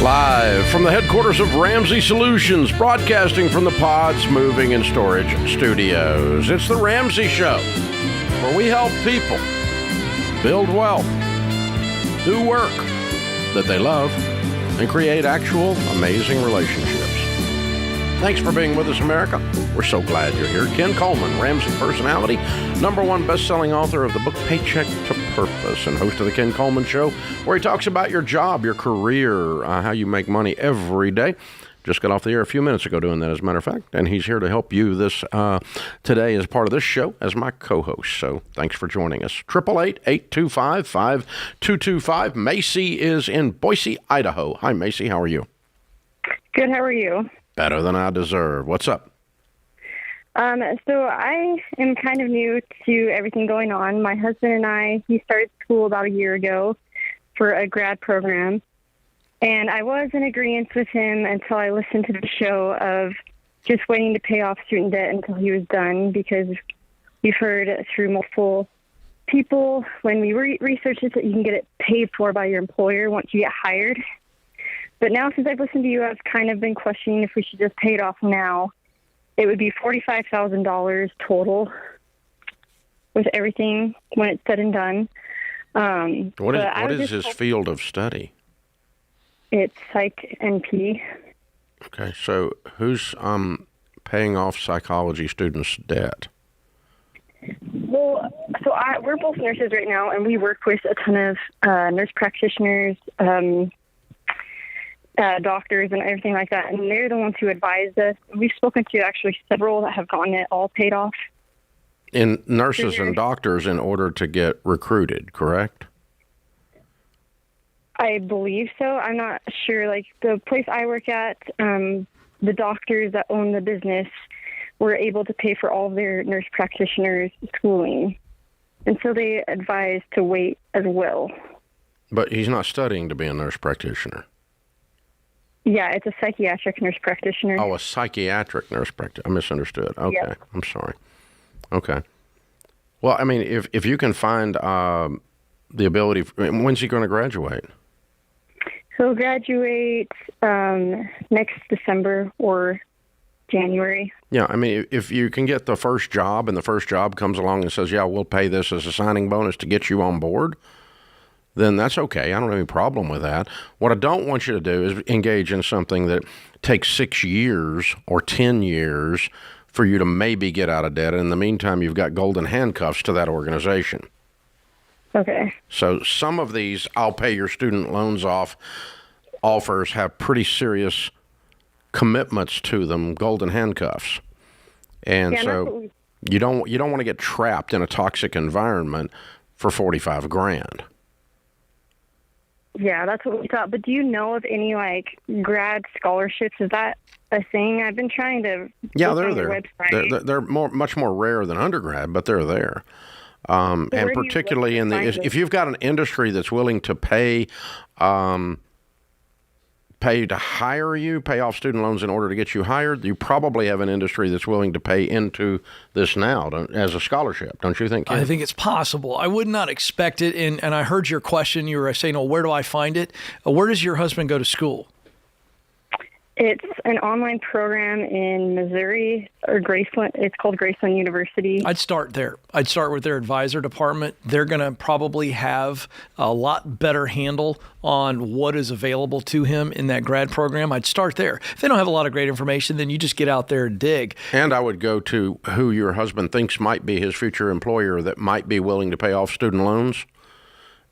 Live from the headquarters of Ramsey Solutions, broadcasting from the Pods Moving and Storage Studios. It's the Ramsey Show, where we help people build wealth, do work that they love, and create actual amazing relationships. Thanks for being with us, America. We're so glad you're here. Ken Coleman, Ramsey personality, #1 best-selling author of the book Paycheck to Purpose, and host of the Ken Coleman Show, where he talks about your job, your career, how you make money every day. Just got off the air a few minutes ago doing that, as a matter of fact, and he's here to help you today as part of this show as my co-host. So thanks for joining us. 888-825-5225. Macy is in Boise, Idaho. Hi, Macy. How are you? Good. How are you? Better than I deserve. What's up? So I am kind of new to everything going on. My husband and he started school about a year ago for a grad program. And I was in agreement with him until I listened to the show of just waiting to pay off student debt until he was done, because we've heard through multiple people when we research it that you can get it paid for by your employer once you get hired. But now, since I've listened to you, I've kind of been questioning if we should just pay it off now. It would be $45,000 total with everything when it's said and done. What is his field of study? It's Psych NP. Okay, so who's paying off psychology students' debt? Well, we're both nurses right now, and we work with a ton of nurse practitioners, doctors, and everything like that, and they're the ones who advised us. We've spoken to actually several that have gotten it all paid off. In nurses and doctors in order to get recruited, correct? I believe so. I'm not sure. Like the place I work at, the doctors that own the business were able to pay for all of their nurse practitioners' schooling, and so they advised to wait as well. But he's not studying to be a nurse practitioner. Yeah, it's a psychiatric nurse practitioner. Oh, a psychiatric nurse practitioner. I misunderstood. Okay, yep. I'm sorry. Okay. Well, I mean, if you can find the ability, when's he going to graduate? He'll graduate next December or January. Yeah, I mean, if you can get the first job and the first job comes along and says, yeah, we'll pay this as a signing bonus to get you on board, then that's okay. I don't have any problem with that. What I don't want you to do is engage in something that takes 6 years or 10 years for you to maybe get out of debt. And in the meantime, you've got golden handcuffs to that organization. Okay. So some of these I'll pay your student loans off offers have pretty serious commitments to them, golden handcuffs. And so you don't want to get trapped in a toxic environment for $45,000. Yeah, that's what we thought. But do you know of any grad scholarships? Is that a thing? I've been trying to. Yeah, they're there. They're much more rare than undergrad, but they're there. And particularly if you've got an industry that's willing to pay to hire you, pay off student loans in order to get you hired, you probably have an industry that's willing to pay into this now as a scholarship, don't you think, Ken? I think it's possible. I would not expect it. And I heard your question. You were saying, where do I find it? Where does your husband go to school? It's an online program in Missouri, or Graceland. It's called Graceland University. I'd start there. I'd start with their advisor department. They're going to probably have a lot better handle on what is available to him in that grad program. I'd start there. If they don't have a lot of great information, then you just get out there and dig. And I would go to who your husband thinks might be his future employer that might be willing to pay off student loans.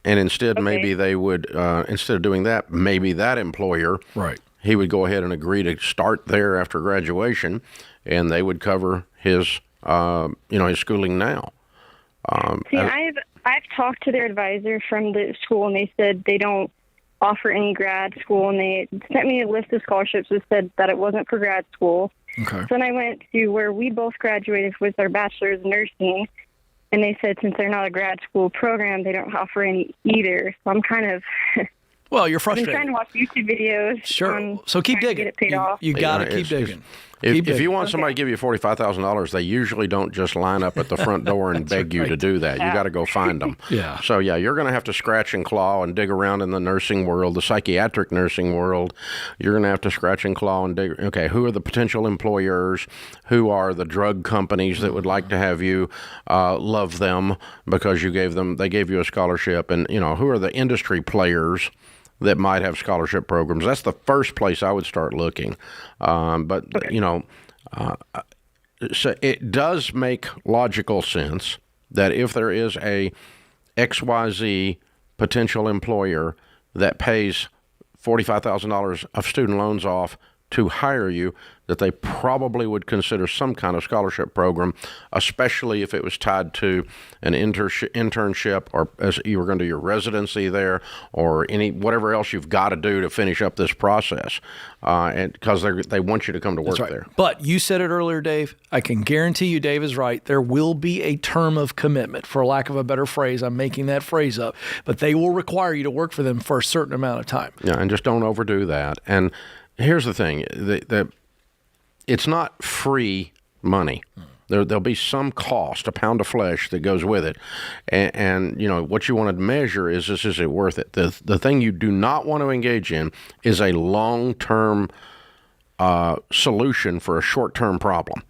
And instead, maybe they would, instead of doing that, maybe that employer, right, he would go ahead and agree to start there after graduation, and they would cover his, his schooling now. I've talked to their advisor from the school, and they said they don't offer any grad school, and they sent me a list of scholarships that said that it wasn't for grad school. Okay. So then I went to where we both graduated with our bachelor's in nursing, and they said since they're not a grad school program, they don't offer any either. So I'm kind of... Well, you're frustrated. I'm trying to watch YouTube videos. Sure. So keep digging. Get it paid off. You got to keep digging. If you want somebody to give you $45,000, they usually don't just line up at the front door and beg you to do that. You got to go find them. Yeah. So, you're going to have to scratch and claw and dig around in the nursing world, the psychiatric nursing world. You're going to have to scratch and claw and dig. Okay, who are the potential employers? Who are the drug companies that would like to have you love them because they gave you a scholarship? And, who are the industry players that might have scholarship programs? That's the first place I would start looking. So it does make logical sense that if there is a XYZ potential employer that pays $45,000 of student loans off to hire you, that they probably would consider some kind of scholarship program, especially if it was tied to an internship, or as you were going to do your residency there, or whatever else you've got to do to finish up this process, and because they want you to come to work there. But you said it earlier, Dave. I can guarantee you, Dave is right. There will be a term of commitment, for lack of a better phrase. I'm making that phrase up, but they will require you to work for them for a certain amount of time. Yeah, and just don't overdo that. And here's the thing: it's not free money. There'll be some cost, a pound of flesh that goes with it. And what you want to measure is it worth it? The thing you do not want to engage in is a long-term solution for a short-term problem.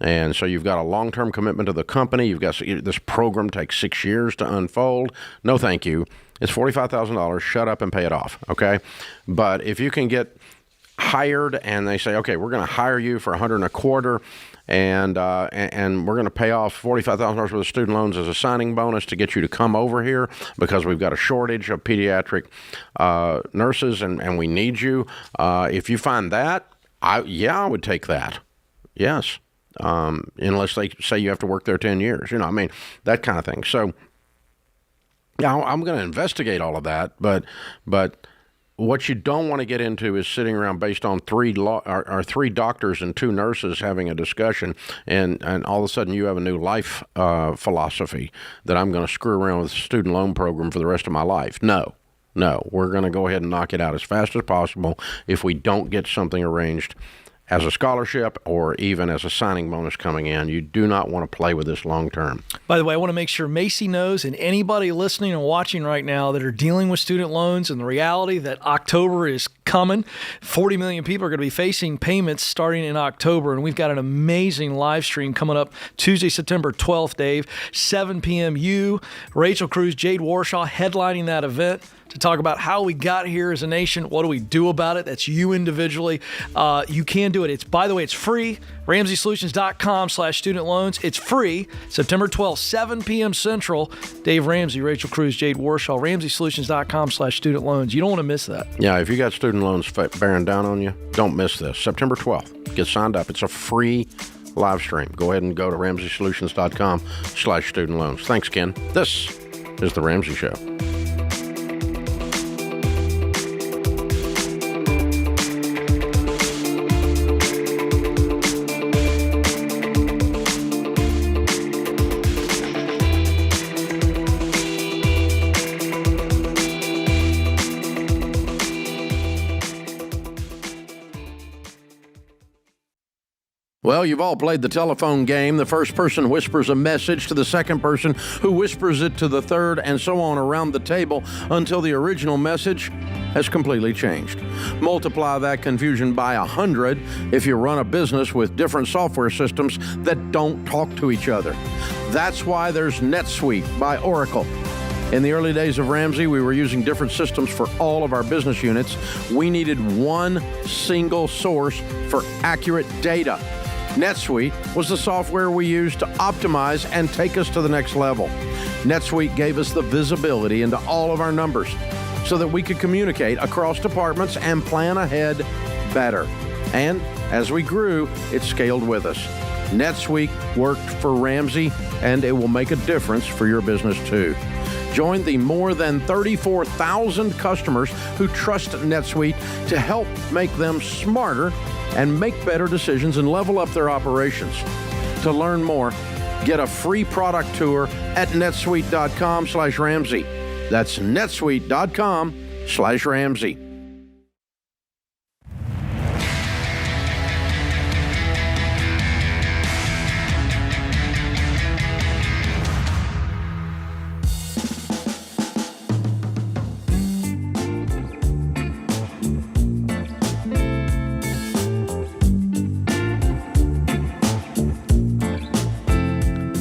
And so you've got a long-term commitment to the company. You've got this program takes 6 years to unfold. No, thank you. It's $45,000. Shut up and pay it off, okay? But if you can get hired and they say, okay, we're going to hire you for $125, and we're going to pay off $45,000 worth of student loans as a signing bonus to get you to come over here because we've got a shortage of pediatric nurses and we need you. If you find that, I would take that. Yes. Unless they say you have to work there 10 years, that kind of thing. So I'm going to investigate all of that, but what you don't want to get into is sitting around based on three doctors and 2 nurses having a discussion, and all of a sudden you have a new life philosophy that I'm going to screw around with the student loan program for the rest of my life. No, we're going to go ahead and knock it out as fast as possible if we don't get something arranged as a scholarship or even as a signing bonus coming in. You do not want to play with this long term. By the way, I want to make sure Macy knows, and anybody listening and watching right now that are dealing with student loans, and the reality that October is coming. 40 million people are going to be facing payments starting in October, and we've got an amazing live stream coming up Tuesday, September 12th, Dave, 7 p.m. You, Rachel Cruz, Jade Warshaw headlining that event to talk about how we got here as a nation. What do we do about it? That's you individually. You can do it. By the way, it's free. RamseySolutions.com/student loans. It's free. September 12th, 7 p.m. Central. Dave Ramsey, Rachel Cruz, Jade Warshaw. RamseySolutions.com/student loans. You don't want to miss that. Yeah, if you got student loans bearing down on you, don't miss this. September 12th. Get signed up. It's a free live stream. Go ahead and go to RamseySolutions.com/student loans. Thanks, Ken. This is The Ramsey Show. Well, you've all played the telephone game. The first person whispers a message to the second person, who whispers it to the third, and so on around the table until the original message has completely changed. Multiply that confusion by 100 if you run a business with different software systems that don't talk to each other. That's why there's NetSuite by Oracle. In the early days of Ramsey, we were using different systems for all of our business units. We needed one single source for accurate data. NetSuite was the software we used to optimize and take us to the next level. NetSuite gave us the visibility into all of our numbers so that we could communicate across departments and plan ahead better. And as we grew, it scaled with us. NetSuite worked for Ramsey, and it will make a difference for your business too. Join the more than 34,000 customers who trust NetSuite to help make them smarter and make better decisions and level up their operations. To learn more, get a free product tour at netsuite.com/Ramsey. That's netsuite.com/Ramsey.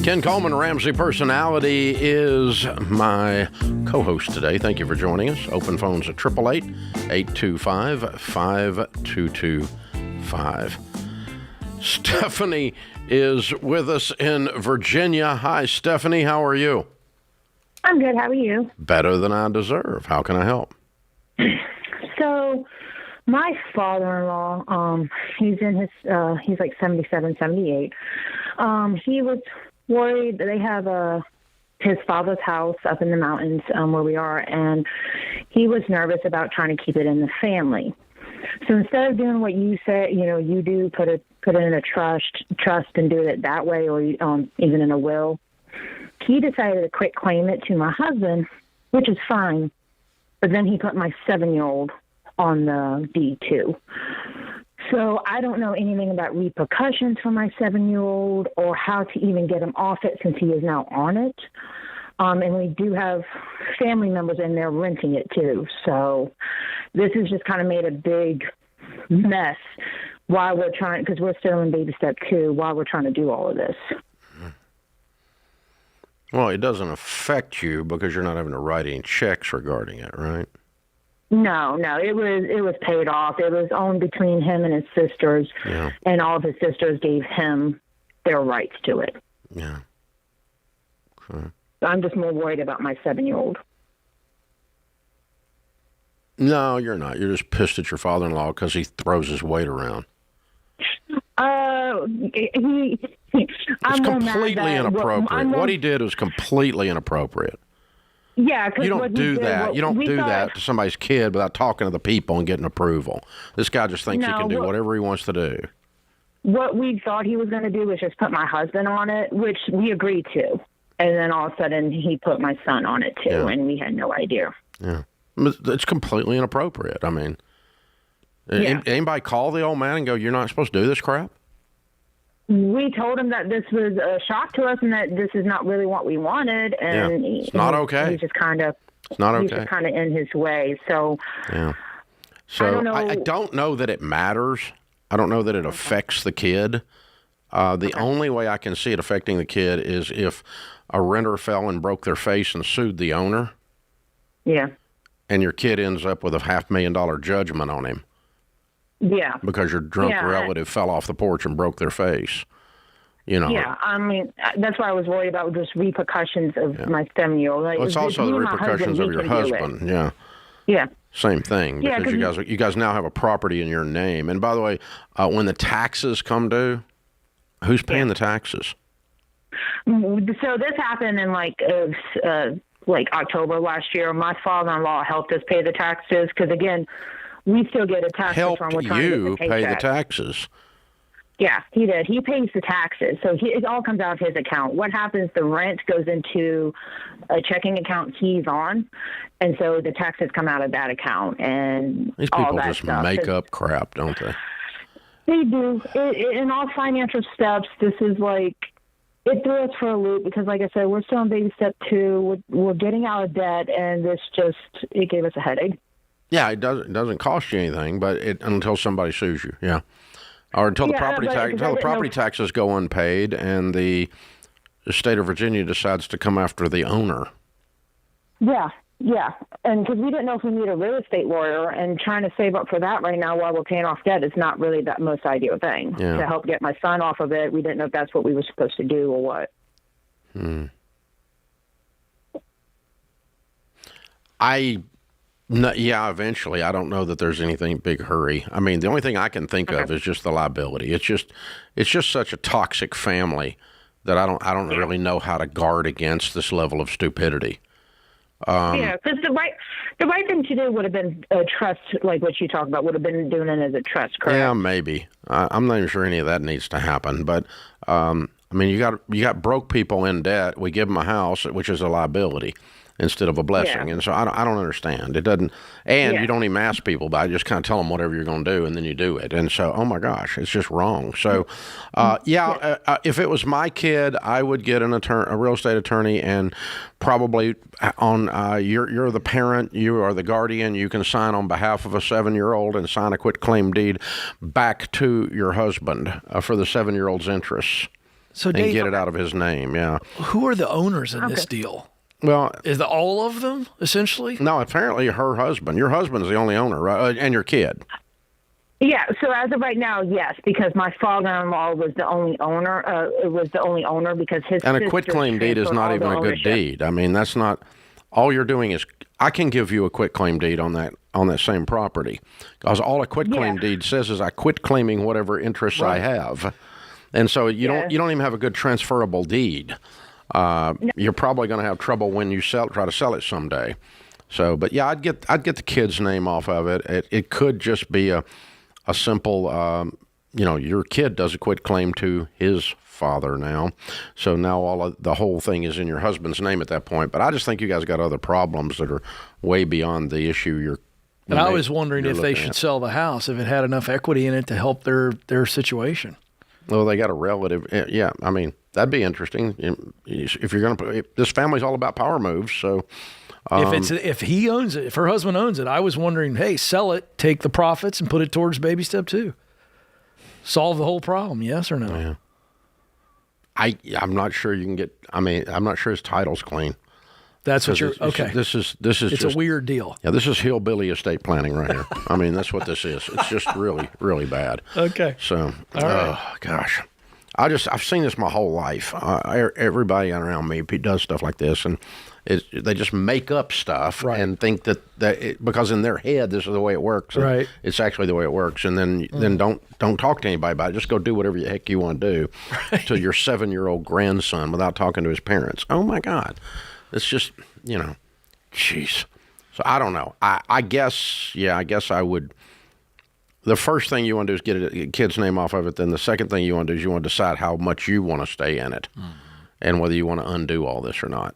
Ken Coleman, Ramsey Personality, is my co-host today. Thank you for joining us. Open phones at 888-825-5225. Stephanie is with us in Virginia. Hi, Stephanie. How are you? I'm good. How are you? Better than I deserve. How can I help? So, my father-in-law, he's in his, he's like 77, 78. He was worried that they have his father's house up in the mountains where we are, and he was nervous about trying to keep it in the family. So instead of doing what you said, you do, put it in a trust and do it that way, or even in a will, he decided to quit claim it to my husband, which is fine. But then he put my 7-year-old on the deed too. So I don't know anything about repercussions for my 7-year-old or how to even get him off it since he is now on it. And we do have family members in there renting it too. So this has just kind of made a big mess while we're trying, because we're still in baby step 2, while we're trying to do all of this. Well, it doesn't affect you because you're not having to write any checks regarding it, right? No, it was paid off. It was owned between him and his sisters, and all of his sisters gave him their rights to it. Yeah. Okay. I'm just more worried about my 7-year-old. No, you're not. You're just pissed at your father-in-law because he throws his weight around. I'm completely inappropriate. What he did was completely inappropriate. Yeah, you don't do that. You don't do that to somebody's kid without talking to the people and getting approval. This guy just thinks he can do whatever he wants to do. What we thought he was going to do was just put my husband on it, which we agreed to. And then all of a sudden he put my son on it too, and we had no idea. Yeah. It's completely inappropriate. I mean, anybody call the old man and go, you're not supposed to do this crap? We told him that this was a shock to us and that this is not really what we wanted. And it's not okay. He's just kind of, it's not okay. He's just kind of in his way. So, So I don't know that it matters. I don't know that it affects the kid. The only way I can see it affecting the kid is if a renter fell and broke their face and sued the owner. Yeah. And your kid ends up with a $500,000 judgment on him. Yeah. Because your drunk relative fell off the porch and broke their face. Yeah, I mean, that's why I was worried about just repercussions of my 7-year-old. Like, it's also the repercussions of your husband. Yeah. Yeah. Same thing, because you guys now have a property in your name. And by the way, when the taxes come due, who's paying the taxes? So this happened in like October last year. My father-in-law helped us pay the taxes because, again, we still get a tax return. We're trying to get the pay the taxes. Yeah, he did. He pays the taxes. So it all comes out of his account. What happens, the rent goes into a checking account he's on, and so the taxes come out of that account. And these all people that just stuff. make up crap, don't they? They do. In all financial steps, this is like, it threw us for a loop because, like I said, we're still in baby step 2. We're getting out of debt, and it gave us a headache. Yeah, it doesn't cost you anything, but until somebody sues you, or until the property taxes go unpaid, and the state of Virginia decides to come after the owner. Yeah, and because we didn't know if we need a real estate lawyer, and trying to save up for that right now while we're paying off debt is not really that most ideal thing. Yeah. To help get my son off of it, we didn't know if that's what we were supposed to do or what. Eventually. I don't know that there's anything big hurry. I mean, the only thing I can think of is just the liability. It's just such a toxic family that I don't really know how to guard against this level of stupidity. Because the right thing to do would have been a trust, like what you talked about, would have been doing it as a trust, correct? Yeah, maybe. I'm not even sure any of that needs to happen. But I mean, you got broke people in debt. We give them a house, which is a liability, instead of a blessing. And so I don't understand. It doesn't, and you don't even ask people, but I just kind of tell them whatever you're going to do, and then you do it. And so, oh my gosh, it's just wrong. So, if it was my kid, I would get a real estate attorney, and probably on you're the parent, you are the guardian, you can sign on behalf of a 7-year-old and sign a quitclaim deed back to your husband for the 7-year-old's interests. So and Dave, get it out of his name. Yeah. who are the owners in this deal? Well, Is it all of them, essentially? no, apparently her husband. Your husband's the only owner, right? And your kid. Yeah, so as of right now, yes, because my father-in-law was the only owner. Because his And a sister quitclaim deed is transferred not all even the a good ownership. deed. I mean, that's not all you're doing is I can give you a quitclaim deed on that same property, because all a quitclaim deed says is I quit claiming whatever interests I have, and so you don't even have a good transferable deed. You're probably going to have trouble when you try to sell it someday. So, but yeah, I'd get the kid's name off of it. It could just be a simple, your kid does a quitclaim to his father now, so now the whole thing is in your husband's name at that point. But I just think you guys got other problems that are way beyond the issue you're. And I was wondering if they should sell the house, if it had enough equity in it to help their situation. Well, they got a relative. Yeah, I mean, that'd be interesting. If you're going to this family's all about power moves, so. If he owns it, if her husband owns it, I was wondering, hey, sell it, take the profits, and put it towards baby step 2. Solve the whole problem, yes or no? Yeah. I'm not sure you can get. I mean, I'm not sure his title's clean. That's what you're. Okay. This is. It's just a weird deal. Yeah, this is hillbilly estate planning right here. I mean, that's what this is. It's just really, really bad. Okay. So, All right. oh gosh, I've seen this my whole life. Everybody around me does stuff like this, and they just make up stuff and think that because in their head this is the way it works. Right. It's actually the way it works, and then don't talk to anybody about it. Just go do whatever the heck you want to do to your 7-year-old grandson without talking to his parents. Oh my God, it's just jeez. So I don't know. I guess I would. The first thing you want to do is get a kid's name off of it. Then the second thing you want to do is you want to decide how much you want to stay in it, and whether you want to undo all this or not.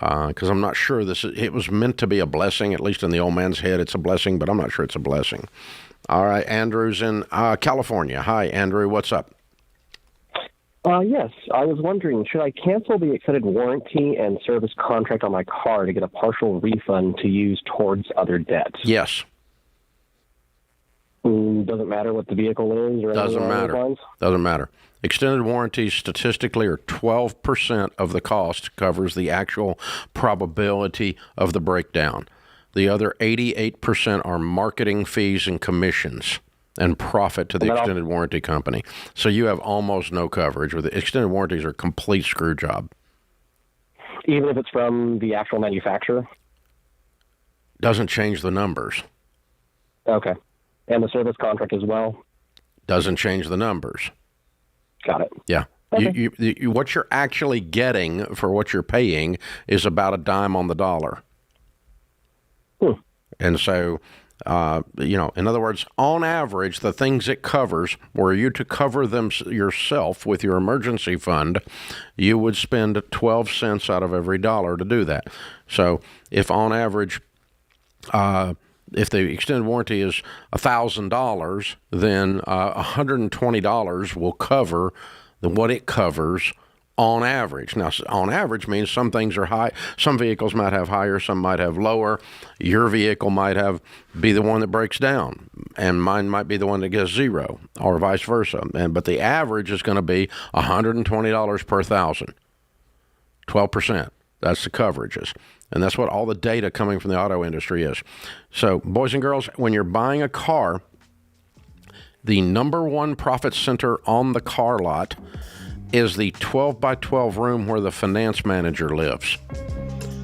Because I'm not sure it was meant to be a blessing, at least in the old man's head it's a blessing, but I'm not sure it's a blessing. All right, Andrew's in California. Hi, Andrew, what's up? Yes, I was wondering, should I cancel the extended warranty and service contract on my car to get a partial refund to use towards other debts? Yes. Doesn't matter what the vehicle is or Doesn't anything along those lines? Doesn't matter. Extended warranties statistically are 12% of the cost covers the actual probability of the breakdown. The other 88% are marketing fees and commissions and profit to the extended warranty company. So you have almost no coverage. With the extended warranties are a complete screw job. Even if it's from the actual manufacturer? Doesn't change the numbers. Okay. And the service contract as well? Doesn't change the numbers. Got it. Yeah. Okay. You what you're actually getting for what you're paying is about a dime on the dollar. And so, in other words, on average, the things it covers, were you to cover them yourself with your emergency fund, you would spend 12 cents out of every dollar to do that. So if on average, if the extended warranty is $1,000, then $120 will cover what it covers on average. Now, on average means some things are high. Some vehicles might have higher, some might have lower. Your vehicle might be the one that breaks down, and mine might be the one that gets zero, or vice versa. But the average is going to be $120 per thousand, 12%. That's the coverages. And that's what all the data coming from the auto industry is. So, boys and girls, when you're buying a car, the number one profit center on the car lot is the 12 by 12 room where the finance manager lives.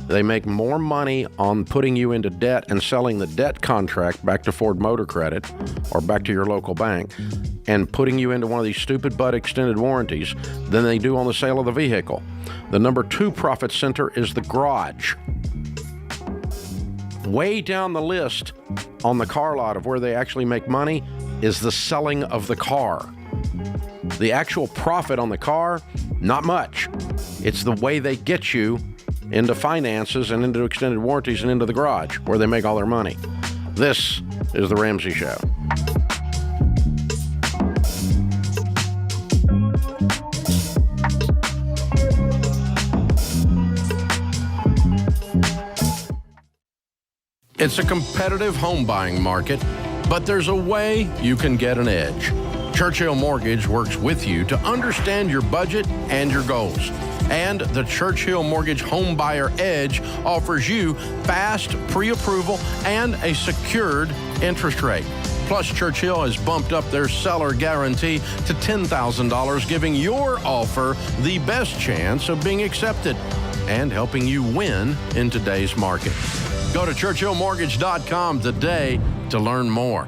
They make more money on putting you into debt and selling the debt contract back to Ford Motor Credit or back to your local bank and putting you into one of these stupid butt extended warranties than they do on the sale of the vehicle. The number 2 profit center is the garage. Way down the list on the car lot of where they actually make money is the selling of the car. The actual profit on the car, not much. It's the way they get you into finances and into extended warranties and into the garage where they make all their money. This is The Ramsey Show. It's a competitive home buying market, but there's a way you can get an edge. Churchill Mortgage works with you to understand your budget and your goals. And the Churchill Mortgage Home Buyer Edge offers you fast pre-approval and a secured interest rate. Plus, Churchill has bumped up their seller guarantee to $10,000, giving your offer the best chance of being accepted and helping you win in today's market. Go to churchillmortgage.com today to learn more.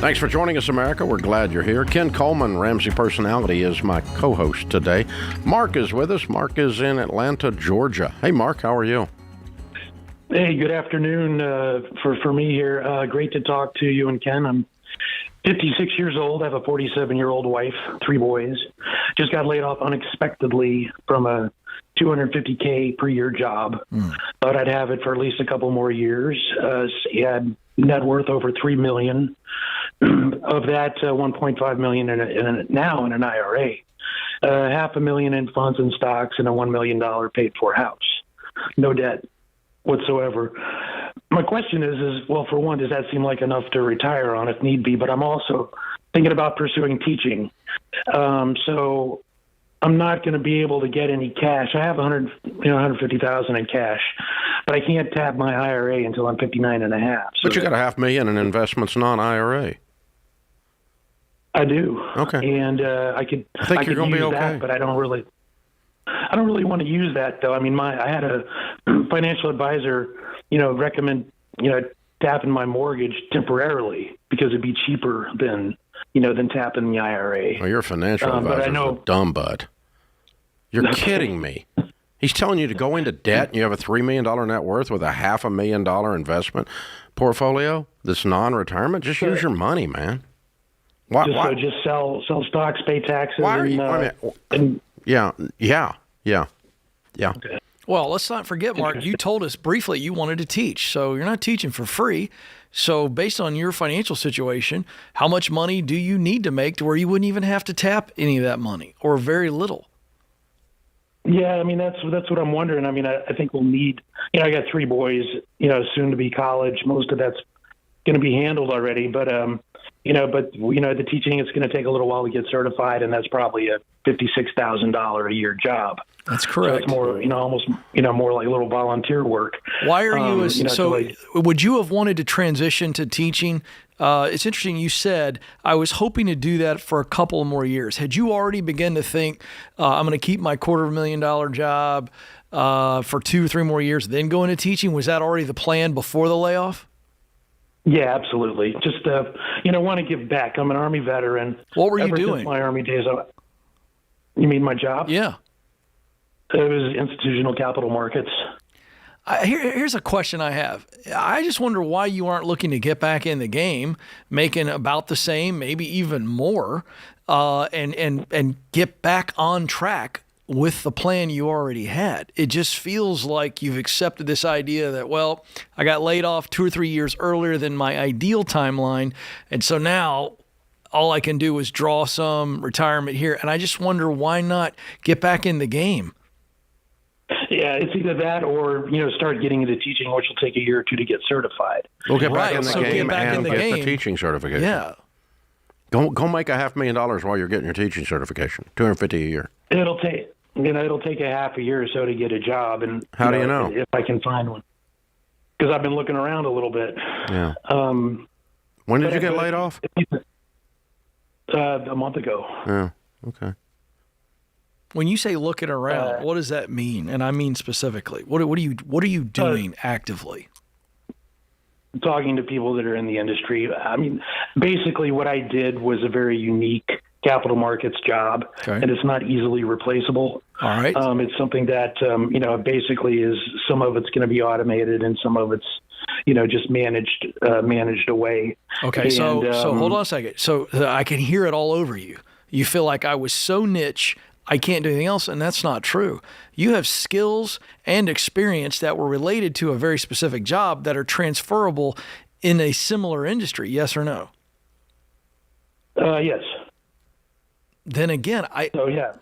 Thanks for joining us, America. We're glad you're here. Ken Coleman, Ramsey Personality, is my co-host today. Mark is with us. Mark is in Atlanta, Georgia. Hey, Mark, how are you? Hey, good afternoon for me here. Great to talk to you and Ken. I'm 56 years old. I have a 47-year-old wife, 3 boys. Just got laid off unexpectedly from a $250K per year job. Thought I'd have it for at least a couple more years. He had net worth over $3 million. Of that, $1.5 million now in an IRA, $500,000 in funds and stocks, and a $1 million paid for house. No debt whatsoever. My question is, well, for one, does that seem like enough to retire on if need be? But I'm also thinking about pursuing teaching. So I'm not going to be able to get any cash. I have $150,000 in cash, but I can't tap my IRA until I'm 59 and a half. So But you got $500,000 in investments non-IRA. I do. Okay. And I think you're going to be okay. That, but I don't really want to use that though. I mean, I had a financial advisor, recommend, tapping my mortgage temporarily because it'd be cheaper than tapping the IRA. Well, your financial advisor's a dumb butt. You're kidding me. He's telling you to go into debt and you have a $3 million net worth with a $500,000 investment portfolio that's non-retirement. Just use your money, man. Why? So just sell stocks, pay taxes. Why are you? Yeah. Okay. Well, let's not forget, Mark, you told us briefly you wanted to teach. So you're not teaching for free. So based on your financial situation, how much money do you need to make to where you wouldn't even have to tap any of that money or very little? Yeah, I mean, that's what I'm wondering. I mean, I think we'll need, I got 3 boys, soon to be college. Most of that's going to be handled already. But, the teaching, it's going to take a little while to get certified, and that's probably a $56,000 a year job. That's correct. So it's more, almost, more like a little volunteer work. Why are you, would you have wanted to transition to teaching? It's interesting you said, I was hoping to do that for a couple more years. Had you already begun to think, I'm going to keep my $250,000 job for 2 or 3 more years, then go into teaching? Was that already the plan before the layoff? Yeah, absolutely. Just, want to give back. I'm an Army veteran. What were you Ever doing? Since my Army days. You mean my job? Yeah. It was institutional capital markets. Here's a question I have. I just wonder why you aren't looking to get back in the game, making about the same, maybe even more, and get back on track with the plan you already had. It just feels like you've accepted this idea that, well, I got laid off 2 or 3 years earlier than my ideal timeline, and so now all I can do is draw some retirement here. And I just wonder why not get back in the game. Yeah, it's either that or, start getting into teaching, which will take a year or 2 to get certified. We'll get back Right, in the so get game back in and the get game. the teaching certification. Yeah. Go make $500,000 while you're getting your teaching certification. $250 a year. It'll take a half a year or so to get a job. And how do you know? If I can find one. Because I've been looking around a little bit. Yeah. When did you get laid off? A month ago. Yeah. Okay. When you say looking around, what does that mean? And I mean specifically, what are you doing actively? Talking to people that are in the industry. I mean, basically what I did was a very unique capital markets job, Okay. and it's not easily replaceable. All right. It's something that, basically is, some of it's going to be automated and some of it's, just managed away. Okay, so And, hold on a second. So I can hear it all over you. You feel like I was so niche, I can't do anything else, and that's not true. You have skills and experience that were related to a very specific job that are transferable in a similar industry, yes or no? Yes. Then again, I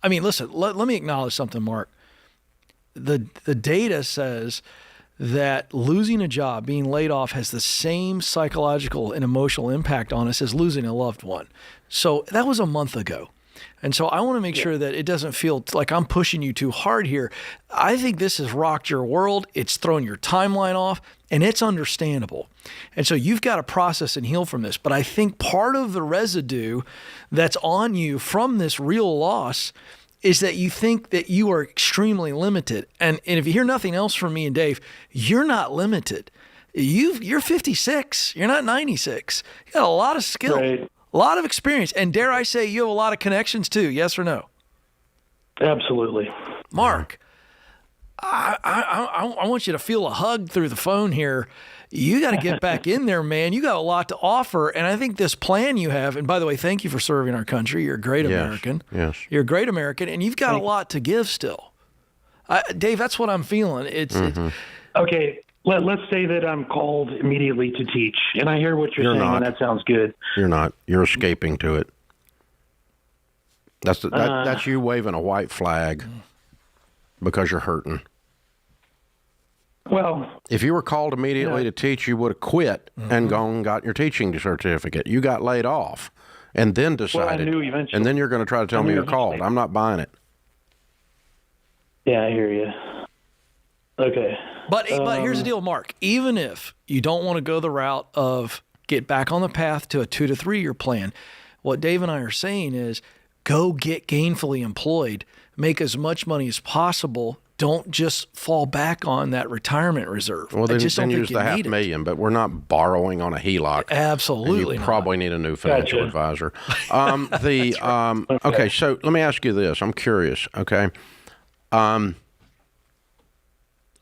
mean, listen, let me acknowledge something, Mark. The data says that losing a job, being laid off, has the same psychological and emotional impact on us as losing a loved one. So that was a month ago. And so I want to make sure that it doesn't feel like I'm pushing you too hard here. I think this has rocked your world. It's thrown your timeline off, and it's understandable. And so you've got to process and heal from this. But I think part of the residue that's on you from this real loss is that you think that you are extremely limited. And if you hear nothing else from me and Dave, you're not limited. You're 56. You're not 96. You got a lot of skill. Right. A lot of experience, and dare I say, you have a lot of connections too. Yes or no? Absolutely. Mark, I want you to feel a hug through the phone here. You got to get back in there, man. You got a lot to offer, and I think this plan you have. And by the way, thank you for serving our country. You're a great American. Yes. You're a great American, and you've got a lot to give still. Dave, that's what I'm feeling. It's Okay. Let's say that I'm called immediately to teach, and I hear what you're saying, not. and that sounds good. You're not. You're escaping to it. That's you waving a white flag because you're hurting. Well, If you were called immediately to teach, you would have quit and gone and got your teaching certificate. You got laid off and then decided. knew eventually. And then you're going to try to tell me you're called. I'm not buying it. yeah, I hear you. Okay. But here's the deal, Mark. Even if you don't want to go the route of get back on the path to a 2 to 3 year plan, what Dave and I are saying is go get gainfully employed, make as much money as possible. Don't just fall back on that retirement reserve. Well, then, I just don't think use you the need it. $500,000, but we're not borrowing on a HELOC. Absolutely You not. probably need a new financial Gotcha. advisor. Okay, so let me ask you this. I'm curious, okay?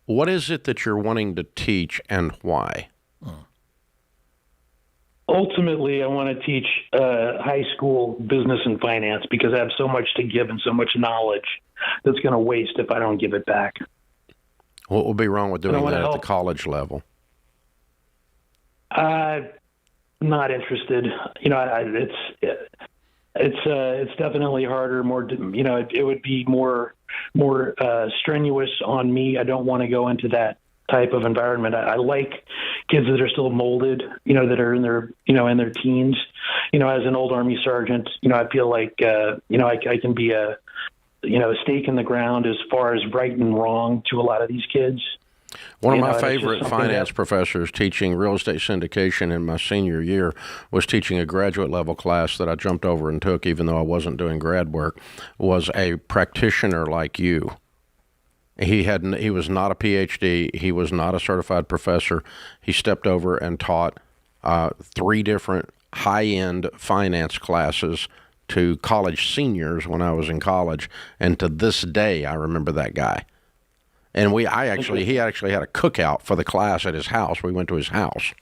What is it that you're wanting to teach and why? Ultimately, I want to teach high school business and finance because I have so much to give and so much knowledge that's going to waste if I don't give it back. What would be wrong with doing wanna that at the help. college level? Not interested. It's definitely harder. More, it would be more strenuous on me. I don't want to go into that type of environment. I like kids that are still molded, that are in their teens. As an old Army sergeant, I feel like, I can be a stake in the ground as far as right and wrong to a lot of these kids. One of You my know, and it's just favorite something finance that- professors teaching real estate syndication in my senior year was teaching a graduate level class that I jumped over and took, even though I wasn't doing grad work, was a practitioner like you. He was not a PhD. He was not a certified professor. He stepped over and taught 3 different high-end finance classes to college seniors when I was in college. And to this day, I remember that guy. And he actually had a cookout for the class at his house. We went to his house.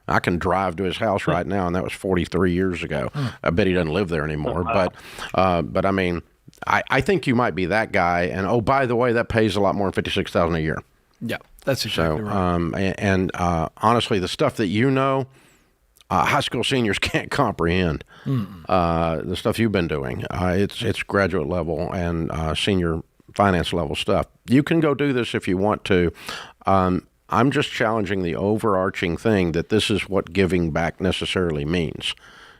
I can drive to his house right now, and that was 43 years ago. I bet he doesn't live there anymore. But I mean, I think you might be that guy. And oh, by the way, that pays a lot more than $56,000 a year. Yeah, that's exactly So, right. honestly, the stuff that high school seniors can't comprehend. The stuff you've been doing, it's graduate level and senior finance level stuff. You can go do this if you want to. I'm just challenging the overarching thing that this is what giving back necessarily means.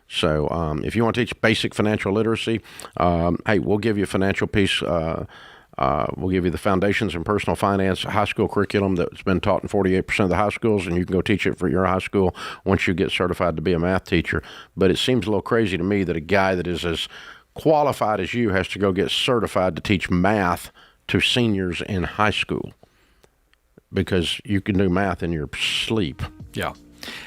So if you want to teach basic financial literacy, hey, we'll give you a financial piece. We'll give you the Foundations in Personal Finance high school curriculum that's been taught in 48% of the high schools, and you can go teach it for your high school once you get certified to be a math teacher. But it seems a little crazy to me that a guy that is as qualified as you has to go get certified to teach math to seniors in high school because you can do math in your sleep. Yeah.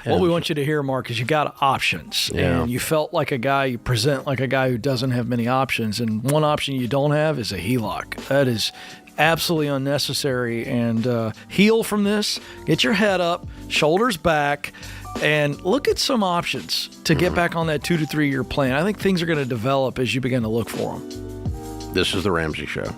What we want you to hear, Mark, is you got options. Yeah. And you felt like a guy, you present like a guy who doesn't have many options. And one option you don't have is a HELOC. That is absolutely unnecessary. And heal from this. Get your head up, shoulders back, and look at some options to get back on that 2 to 3 year plan. I think things are going to develop as you begin to look for them. This is The Ramsey Show.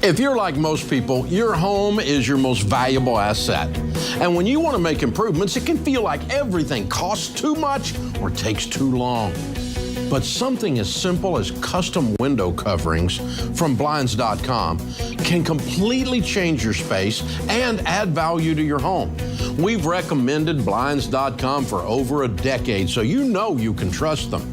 If you're like most people, your home is your most valuable asset. And when you want to make improvements, it can feel like everything costs too much or takes too long. But something as simple as custom window coverings from Blinds.com can completely change your space and add value to your home. We've recommended Blinds.com for over a decade, so you know you can trust them.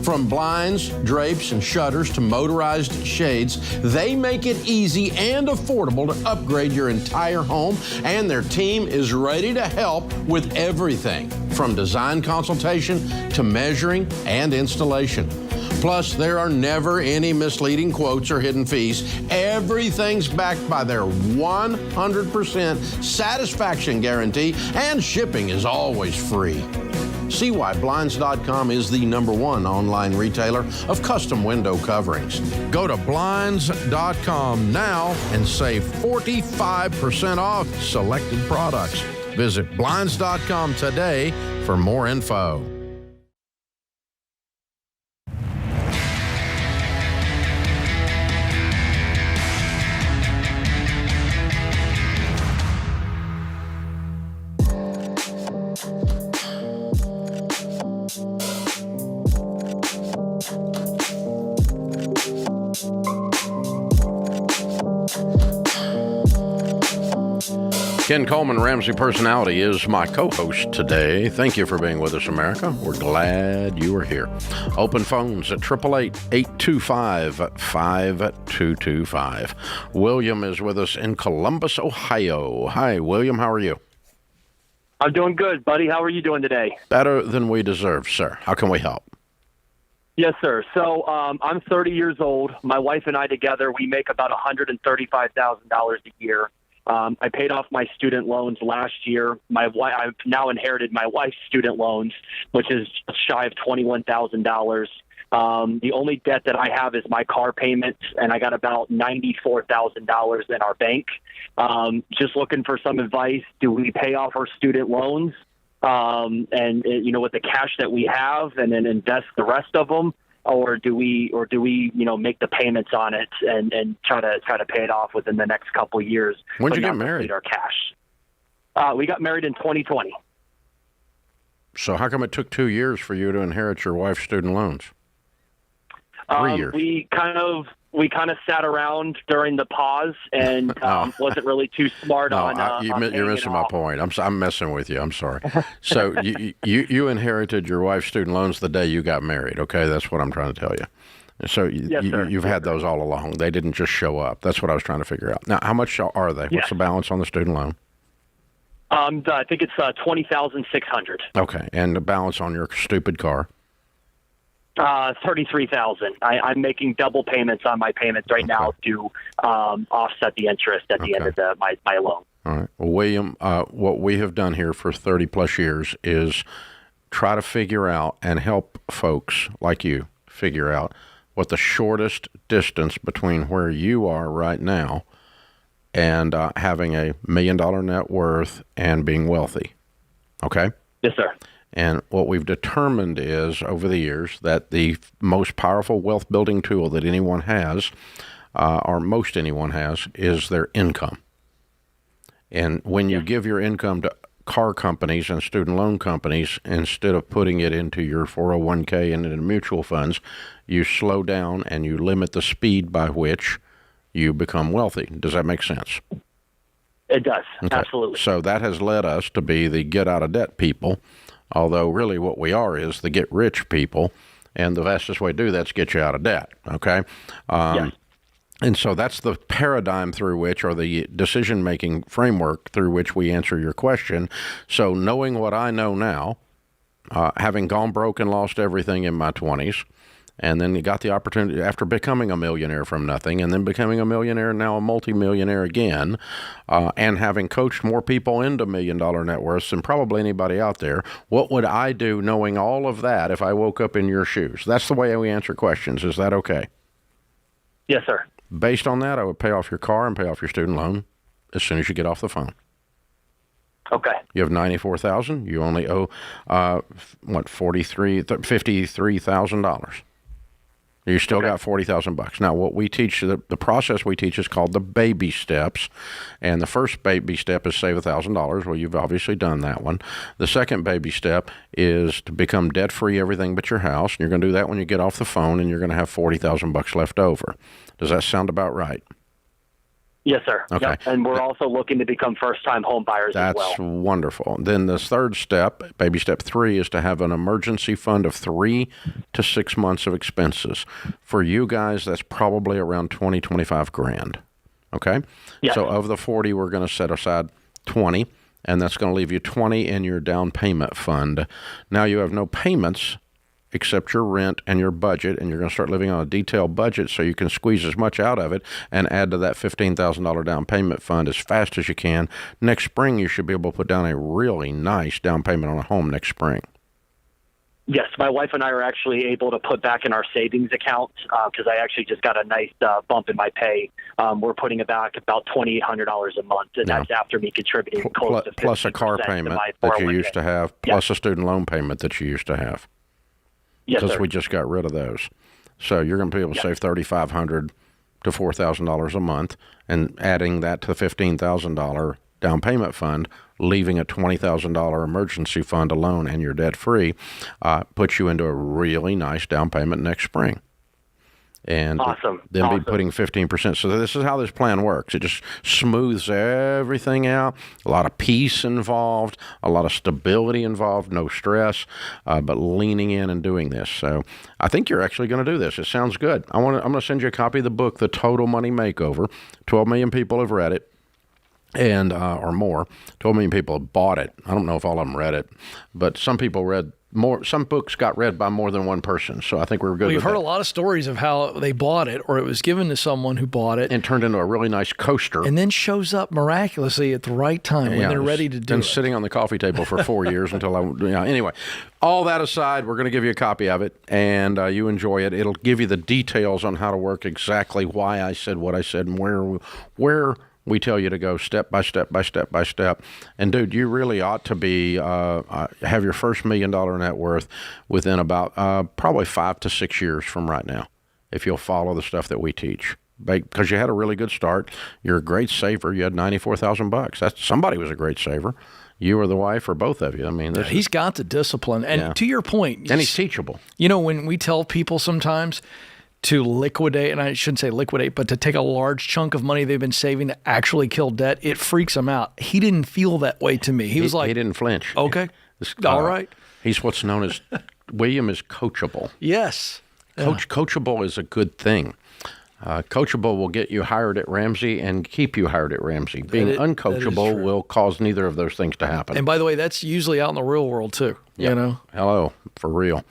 From blinds, drapes, and shutters to motorized shades, they make it easy and affordable to upgrade your entire home, and their team is ready to help with everything from design consultation to measuring and installation. Plus, there are never any misleading quotes or hidden fees. Everything's backed by their 100% satisfaction guarantee, and shipping is always free. See why Blinds.com is the #1 online retailer of custom window coverings. Go to Blinds.com now and save 45% off selected products. Visit Blinds.com today for more info. Ken Coleman, Ramsey Personality, is my co-host today. Thank you for being with us, America. We're glad you are here. Open phones at 888-825-5225. William is with us in Columbus, Ohio. Hi, William. How are you? I'm doing good, buddy. How are you doing today? Better than we deserve, sir. How can we help? Yes, sir. So I'm 30 years old. My wife and I together, we make about $135,000 a year. I paid off my student loans last year. I've now inherited my wife's student loans, which is shy of $21,000. The only debt that I have is my car payments, and I got about $94,000 in our bank. Just looking for some advice. Do we pay off our student loans, with the cash that we have, and then invest the rest of them? Or do we make the payments on it and try to pay it off within the next couple of years? When did you get married? Our cash. We got married in 2020. So how come it took 2 years for you to inherit your wife's student loans? 3 years. We kind of sat around during the pause and wasn't really too smart on. You're missing my point. I'm messing with you. I'm sorry. So you inherited your wife's student loans the day you got married. Okay, that's what I'm trying to tell you. So you've had those all along. They didn't just show up. That's what I was trying to figure out. Now, how much are they? What's the balance on the student loan? I think it's $20,600. Okay, and the balance on your stupid car? $33,000. I'm making double payments on my payments right now to offset the interest at the end of my loan. All right. Well, William, what we have done here for 30 plus years is try to figure out and help folks like you figure out what the shortest distance between where you are right now and having a $1 million net worth and being wealthy. Okay? Yes, sir. And what we've determined is, over the years, that the most powerful wealth building tool that anyone has, or most anyone has, is their income. And when you give your income to car companies and student loan companies, instead of putting it into your 401k and into mutual funds, you slow down and you limit the speed by which you become wealthy. Does that make sense? It does. Okay. Absolutely. So that has led us to be the get out of debt people, although really what we are is the get rich people, and the fastest way to do that is get you out of debt. Okay. Yes. And so that's the paradigm through which, or the decision-making framework through which we answer your question. So knowing what I know now, having gone broke and lost everything in my 20s, and then you got the opportunity after becoming a millionaire from nothing, and then becoming a millionaire, now a multimillionaire again, and having coached more people into $1 million net worths than probably anybody out there, what would I do knowing all of that if I woke up in your shoes? That's the way we answer questions. Is that okay? Yes, sir. Based on that, I would pay off your car and pay off your student loan as soon as you get off the phone. Okay. You have $94,000. You only owe $53,000. You still got $40,000. Now, what we teach, the process we teach is called the baby steps, and the first baby step is save $1,000. Well, you've obviously done that one. The second baby step is to become debt-free, everything but your house. And you're going to do that when you get off the phone, and you're going to have $40,000 left over. Does that sound about right? Yes, sir. Okay. Yep. And we're also looking to become first-time home buyers as well. That's wonderful. Then the third step, baby step 3, is to have an emergency fund of 3 to 6 months of expenses. For you guys, that's probably around 20, 25 grand. Okay? Yes. So of the 40, we're going to set aside 20, and that's going to leave you 20 in your down payment fund. Now you have no payments except your rent and your budget, and you're going to start living on a detailed budget so you can squeeze as much out of it and add to that $15,000 down payment fund as fast as you can. Next spring, you should be able to put down a really nice down payment on a home next spring. Yes, my wife and I are actually able to put back in our savings account because I actually just got a nice bump in my pay. We're putting back about $2,800 a month, and that's after me contributing close to 50% plus a car payment that you used to have, plus a student loan payment that you used to have. Yes, because sir. we just got rid of those. So you're going to be able to save $3,500 to $4,000 a month, and adding that to the $15,000 down payment fund, leaving a $20,000 emergency fund alone, and you're debt free, puts you into a really nice down payment next spring. And then be putting 15%. So this is how this plan works. It just smooths everything out. A lot of peace involved, a lot of stability involved, no stress, but leaning in and doing this. So I think you're actually going to do this. It sounds good. I'm going to send you a copy of the book, The Total Money Makeover. 12 million people have read it. And or more. 12 million people have bought it. I don't know if all of them read it, but some people read more. Some books got read by more than one person, so I think we're good. We've heard a lot of stories of how they bought it, or it was given to someone who bought it and turned into a really nice coaster, and then shows up miraculously at the right time when they're ready to do it. Been sitting on the coffee table for 4 years until anyway. All that aside, we're going to give you a copy of it, and you enjoy it. It'll give you the details on how to work exactly why I said what I said and where we tell you to go step by step by step by step. And dude, you really ought to be have your first $1 million net worth within about probably 5 to 6 years from right now, if you'll follow the stuff that we teach. Because you had a really good start. You're a great saver. You had $94,000. Somebody was a great saver. You or the wife or both of you. I mean, he's got the discipline. And to your point, and he's teachable. You know, when we tell people sometimes to liquidate, and I shouldn't say liquidate, but to take a large chunk of money they've been saving to actually kill debt, it freaks them out. He didn't feel that way to me. He was like, he didn't flinch. Okay, all right. He's what's known as, William is coachable. Yes. Coachable is a good thing. Coachable will get you hired at Ramsey and keep you hired at Ramsey. Being uncoachable will cause neither of those things to happen. And by the way, that's usually out in the real world too. Yep. You know? Hello, for real.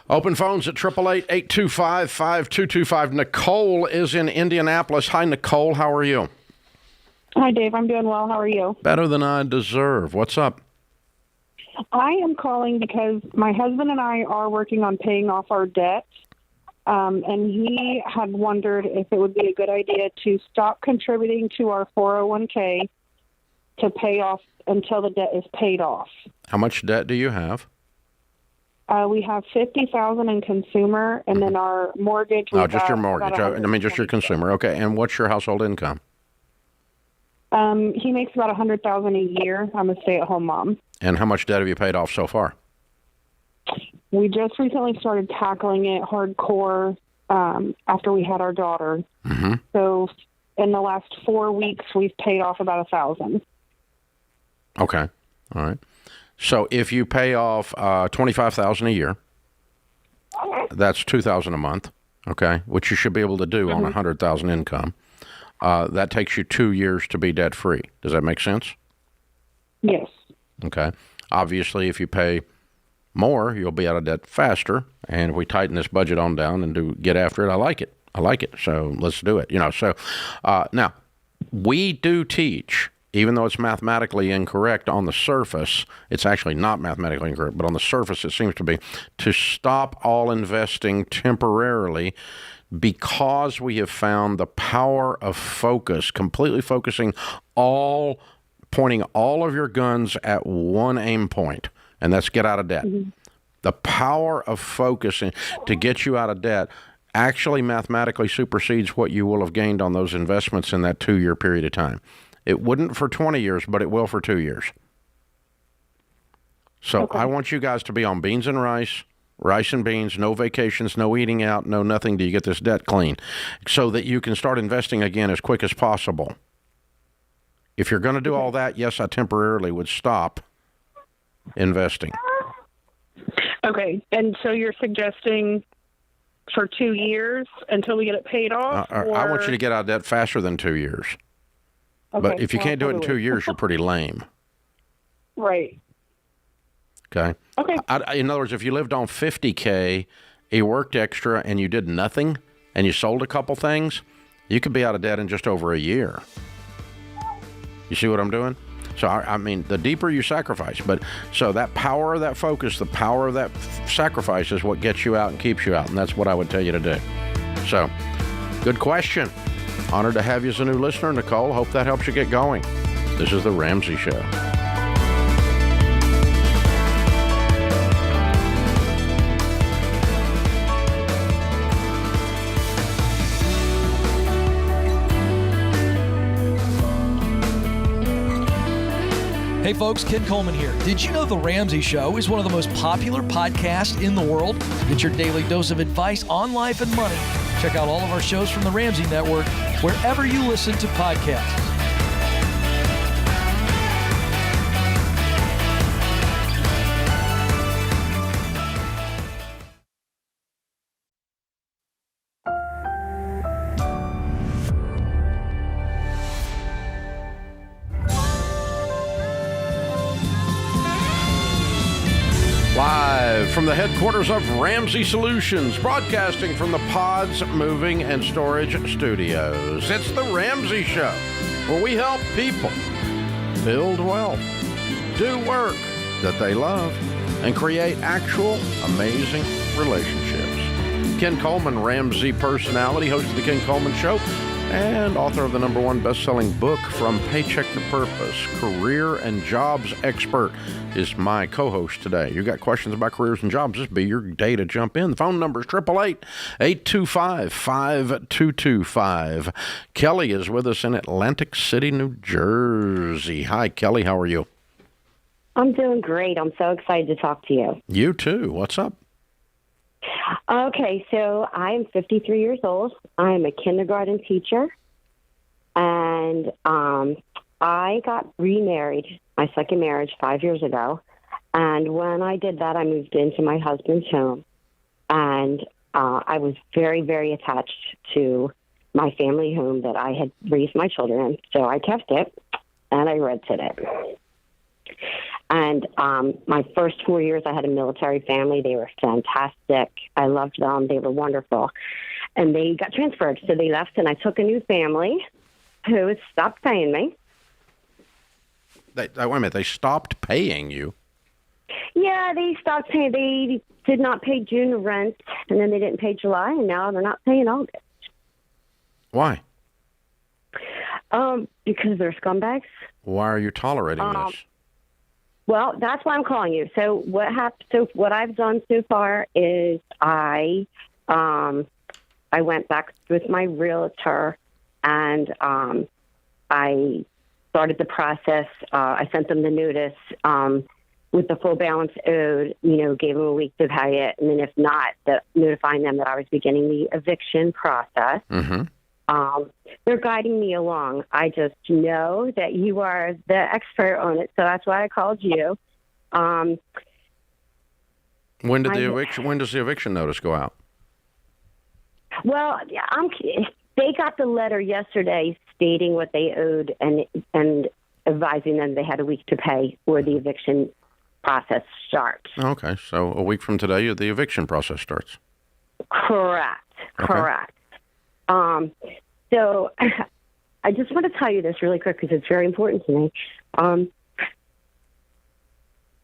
Open phones at 888-825-5225. Nicole is in Indianapolis. Hi, Nicole. How are you? Hi, Dave. I'm doing well. How are you? Better than I deserve. What's up? I am calling because my husband and I are working on paying off our debt, and he had wondered if it would be a good idea to stop contributing to our 401k to pay off until the debt is paid off. How much debt do you have? We have $50,000 in consumer, and then our mortgage. Oh, just your mortgage. Just your consumer. Okay, and what's your household income? He makes about $100,000 a year. I'm a stay-at-home mom. And how much debt have you paid off so far? We just recently started tackling it hardcore after we had our daughter. Mm-hmm. So in the last 4 weeks, we've paid off about $1,000. Okay. All right. So if you pay off $25,000 a year, that's $2,000 a month. Okay, which you should be able to do on $100,000 income. That takes you 2 years to be debt free. Does that make sense? Yes. Okay. Obviously, if you pay more, you'll be out of debt faster. And if we tighten this budget on down and get after it, I like it. So let's do it. So now we do teach, even though it's mathematically incorrect on the surface, it's actually not mathematically incorrect, but on the surface it seems to be, to stop all investing temporarily, because we have found the power of focus, completely focusing pointing all of your guns at one aim point, and that's get out of debt. The power of focusing to get you out of debt actually mathematically supersedes what you will have gained on those investments in that 2-year period of time. It wouldn't for 20 years, but it will for 2 years. So okay. I want you guys to be on beans and rice and beans, no vacations, no eating out, no nothing till you get this debt clean, so that you can start investing again as quick as possible. If you're going to do all that, yes, I temporarily would stop investing. Okay, and so you're suggesting for 2 years until we get it paid off? I want you to get out of debt faster than 2 years. Okay, but if you can't do it in 2 years, you're pretty lame. Right. Okay? Okay. In other words, if you lived on $50K, you worked extra, and you did nothing, and you sold a couple things, you could be out of debt in just over a year. You see what I'm doing? So, I mean, the deeper you sacrifice. So that power of that focus, the power of that sacrifice is what gets you out and keeps you out. And that's what I would tell you to do. So, good question. Honored to have you as a new listener, Nicole. Hope that helps you get going. This is The Ramsey Show. Hey folks, Ken Coleman here. Did you know The Ramsey Show is one of the most popular podcasts in the world? Get your daily dose of advice on life and money. Check out all of our shows from the Ramsey Network wherever you listen to podcasts. Live from the headquarters of Ramsey Solutions, broadcasting from the Pods Moving and Storage Studios. It's The Ramsey Show, where we help people build wealth, do work that they love, and create actual amazing relationships. Ken Coleman, Ramsey personality, host of The Ken Coleman Show, and author of the #1 best-selling book, From Paycheck to Purpose, career and jobs expert, is my co-host today. You got questions about careers and jobs, this be your day to jump in. The phone number is 888-825-5225. Kelly is with us in Atlantic City, New Jersey. Hi, Kelly. How are you? I'm doing great. I'm so excited to talk to you. You too. What's up? Okay, so I'm 53 years old. I'm a kindergarten teacher, and I got remarried, my second marriage, 5 years ago. And when I did that, I moved into my husband's home, and I was very, very attached to my family home that I had raised my children in. So I kept it, and I rented it. And my first 4 years, I had a military family. They were fantastic. I loved them. They were wonderful. And they got transferred. So they left, and I took a new family who stopped paying me. Wait a minute. They stopped paying you? Yeah, they stopped paying. They did not pay June rent, and then they didn't pay July, and now they're not paying August. Why? Because they're scumbags. Why are you tolerating this? Well, that's why I'm calling you. So what happened? So what I've done so far is I went back with my realtor, and I started the process. I sent them the notice with the full balance owed. Gave them a week to pay it, and then if not, notifying them that I was beginning the eviction process. Mm-hmm. they're guiding me along. I just know that you are the expert on it, so that's why I called you. When does the eviction notice go out? Well, they got the letter yesterday stating what they owed and advising them they had a week to pay or the eviction process starts. Okay, so a week from today, the eviction process starts. Correct. Okay. Correct. So I just want to tell you this really quick because it's very important to me.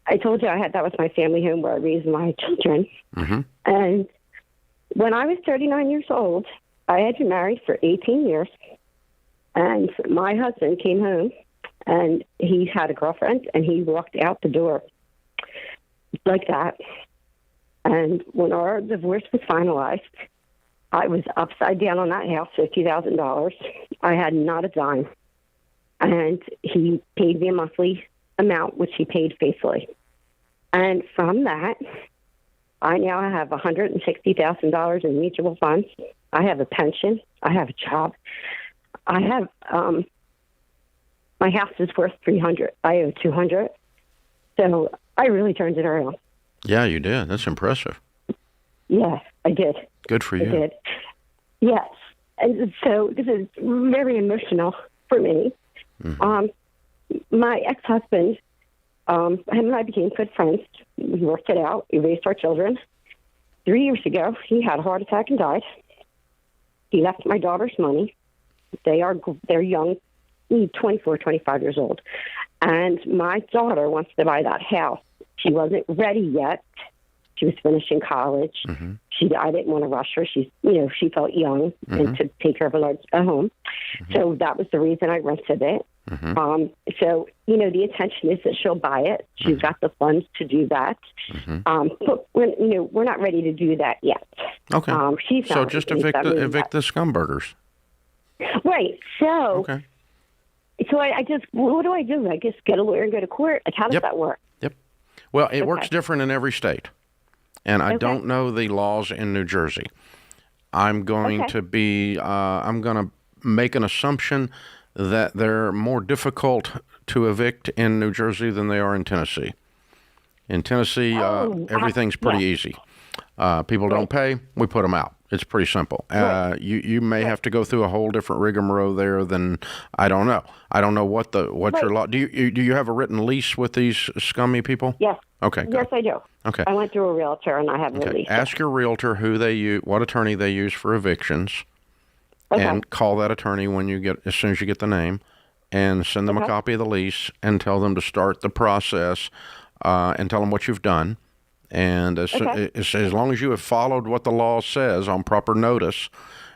I told you that was my family home where I raised my children. Mm-hmm. And when I was 39 years old, I had been married for 18 years. And my husband came home and he had a girlfriend and he walked out the door like that. And when our divorce was finalized, I was upside down on that house, $50,000. I had not a dime. And he paid me a monthly amount, which he paid faithfully. And from that, I now have $160,000 in mutual funds. I have a pension. I have a job. I have, my house is worth $300. I owe $200. So I really turned it around. Yeah, you did. That's impressive. Yes, I did. Good for you. I did. Yes. And so this is very emotional for me. Mm-hmm. My ex-husband, him and I became good friends. We worked it out. We raised our children. 3 years ago, he had a heart attack and died. He left my daughters money. They're young, 24, 25 years old. And my daughter wants to buy that house. She wasn't ready yet. She was finishing college. Mm-hmm. I didn't want to rush her. She felt young mm-hmm. and to take care of a home. Mm-hmm. So that was the reason I rented it. Mm-hmm. So, the intention is that she'll buy it. She's mm-hmm. got the funds to do that. Mm-hmm. But we're not ready to do that yet. Okay. So just evict the scumburgers. Right. So. Okay. So what do I do? I just get a lawyer and go to court? Like, how does that work? Yep. Well, it works different in every state. And I don't know the laws in New Jersey. I'm going to make an assumption that they're more difficult to evict in New Jersey than they are in Tennessee. In Tennessee, everything's pretty easy. People don't pay, we put them out. It's pretty simple. You may have to go through a whole different rigmarole there than I don't know. I don't know what your law. Do you have a written lease with these scummy people? Yes. Okay. Good. Yes, I do. Okay. I went through a realtor and I have a lease. Ask your realtor who they use, what attorney they use for evictions, and call that attorney as soon as you get the name, and send them a copy of the lease and tell them to start the process, and tell them what you've done. And as long as you have followed what the law says on proper notice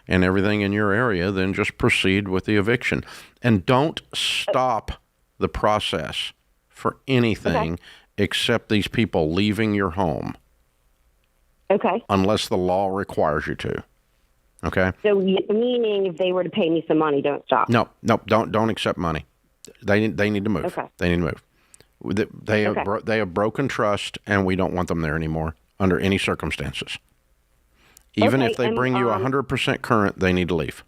and everything in your area, then just proceed with the eviction. And don't stop the process for anything except these people leaving your home. Okay. Unless the law requires you to. Okay? So meaning if they were to pay me some money, don't stop? No, don't accept money. They need to move. Okay. They need to move. They have broken trust, and we don't want them there anymore under any circumstances. Even if they bring you 100% current, they need to leave.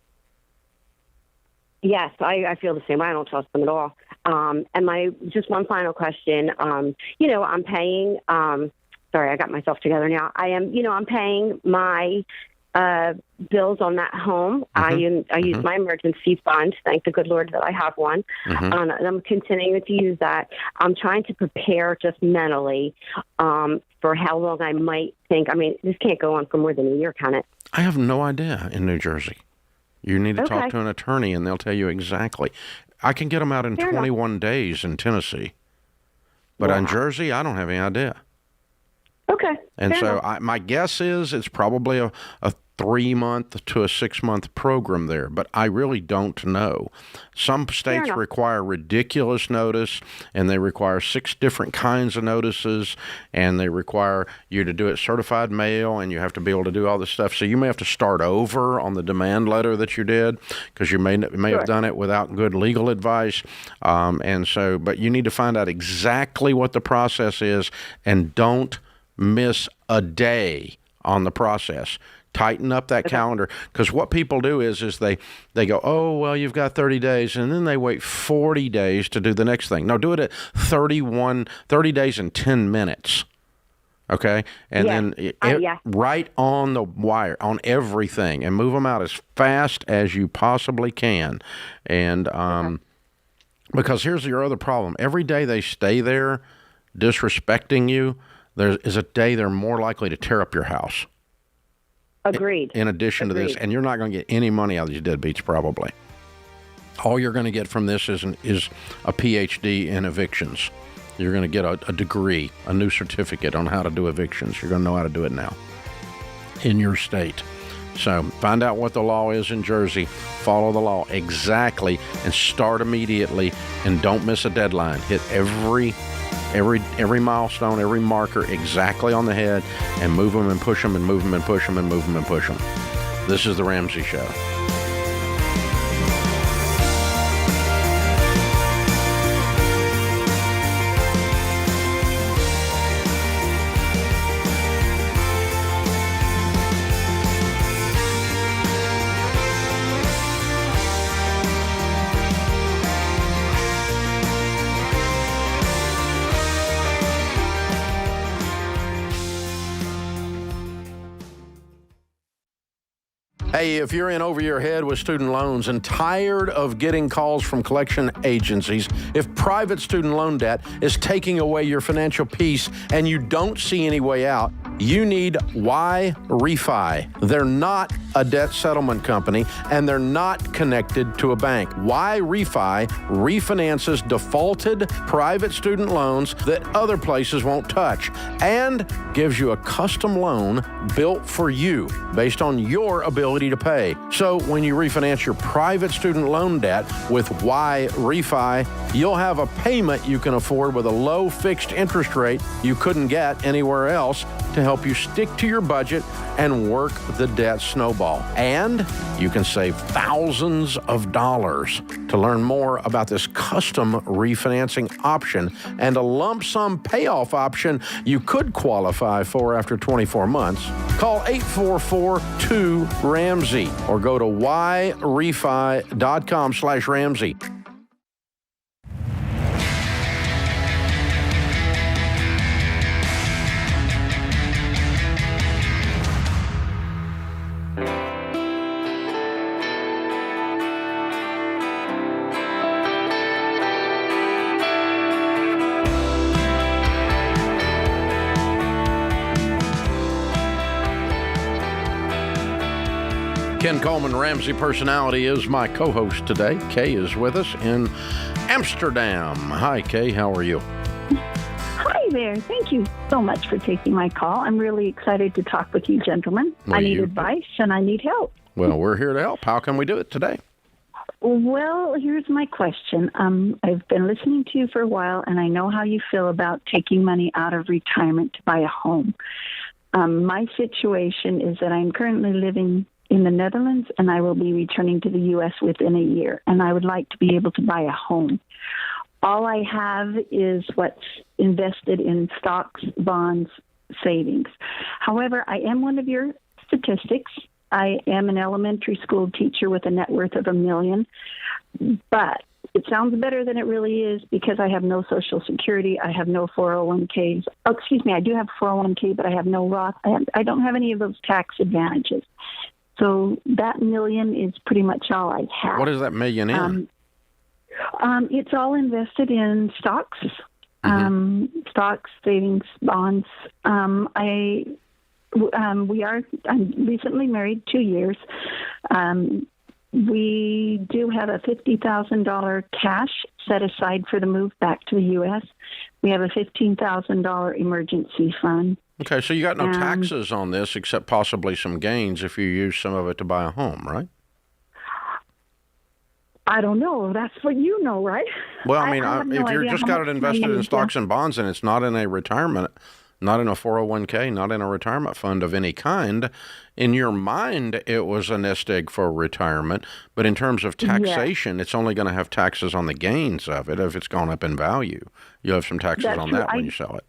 Yes, I feel the same way. I don't trust them at all. And just one final question. I'm paying. Sorry, I got myself together now. I'm paying my bills on that home. Mm-hmm. I use my emergency fund. Thank the good Lord that I have one. Mm-hmm. And I'm continuing to use that. I'm trying to prepare just mentally for how long I might think. I mean, this can't go on for more than a year, can it? I have no idea in New Jersey. You need to talk to an attorney, and they'll tell you exactly. I can get them out in 21 days in Tennessee. But in Jersey, I don't have any idea. Okay. And so my guess is it's probably a 3-month to a 6-month program there, but I really don't know. Some states require ridiculous notice, and they require 6 different kinds of notices, and they require you to do it certified mail, and you have to be able to do all this stuff. So you may have to start over on the demand letter that you did, because you may have done it without good legal advice. But you need to find out exactly what the process is, and don't miss a day on the process. Tighten up that calendar, because what people do is they go, oh, well, you've got 30 days, and then they wait 40 days to do the next thing. No, do it at 30 days and 10 minutes. Okay? And then right on the wire, on everything, and move them out as fast as you possibly can. And because here's your other problem. Every day they stay there disrespecting you, there is a day they're more likely to tear up your house. Agreed. In addition to this, and you're not going to get any money out of these deadbeats probably. All you're going to get from this is a PhD in evictions. You're going to get a degree, a new certificate on how to do evictions. You're going to know how to do it now in your state. So find out what the law is in Jersey. Follow the law exactly and start immediately, and don't miss a deadline. Hit every milestone, every marker exactly on the head, and move them and push them and move them and push them and move them and push them. This is The Ramsey Show. Hey, if you're in over your head with student loans and tired of getting calls from collection agencies, if private student loan debt is taking away your financial peace and you don't see any way out, you need Y Refi. They're not a debt settlement company, and they're not connected to a bank. Y Refi refinances defaulted private student loans that other places won't touch, and gives you a custom loan built for you based on your ability to pay. So when you refinance your private student loan debt with Y Refi, you'll have a payment you can afford with a low fixed interest rate you couldn't get anywhere else to help you stick to your budget and work the debt snowball. And you can save thousands of dollars. To learn more about this custom refinancing option and a lump sum payoff option you could qualify for after 24 months, call 844-2-RAMSEY or go to yrefi.com/Ramsey. Ken Coleman, Ramsey Personality, is my co-host today. Kay is with us in Amsterdam. Hi, Kay. How are you? Hi there. Thank you so much for taking my call. I'm really excited to talk with you gentlemen. Well, I need advice and I need help. Well, we're here to help. How can we do it today? Well, here's my question. I've been listening to you for a while, and I know how you feel about taking money out of retirement to buy a home. My situation is that I'm currently living in the Netherlands, and I will be returning to the U.S. within a year, and I would like to be able to buy a home. All I have is what's invested in stocks, bonds, savings. However, I am one of your statistics. I am an elementary school teacher with a net worth of $1 million, but it sounds better than it really is because I have no Social Security. I have no 401ks. Oh, excuse me, I do have 401k, but I have no Roth. I don't have any of those tax advantages. So that $1 million is pretty much all I have. What is that $1 million in? It's all invested in stocks, stocks, savings, bonds. I'm recently married, 2 years. We do have a $50,000 cash set aside for the move back to the U.S. We have a $15,000 emergency fund. Okay, so you got no taxes on this except possibly some gains if you use some of it to buy a home, right? I don't know. That's what you know, right? Well, I mean, if you've just got it invested in stocks and bonds and it's not in a retirement, not in a 401k, not in a retirement fund of any kind, in your mind, it was a nest egg for retirement. But in terms of taxation, it's only going to have taxes on the gains of it if it's gone up in value. You have some taxes on that when you sell it.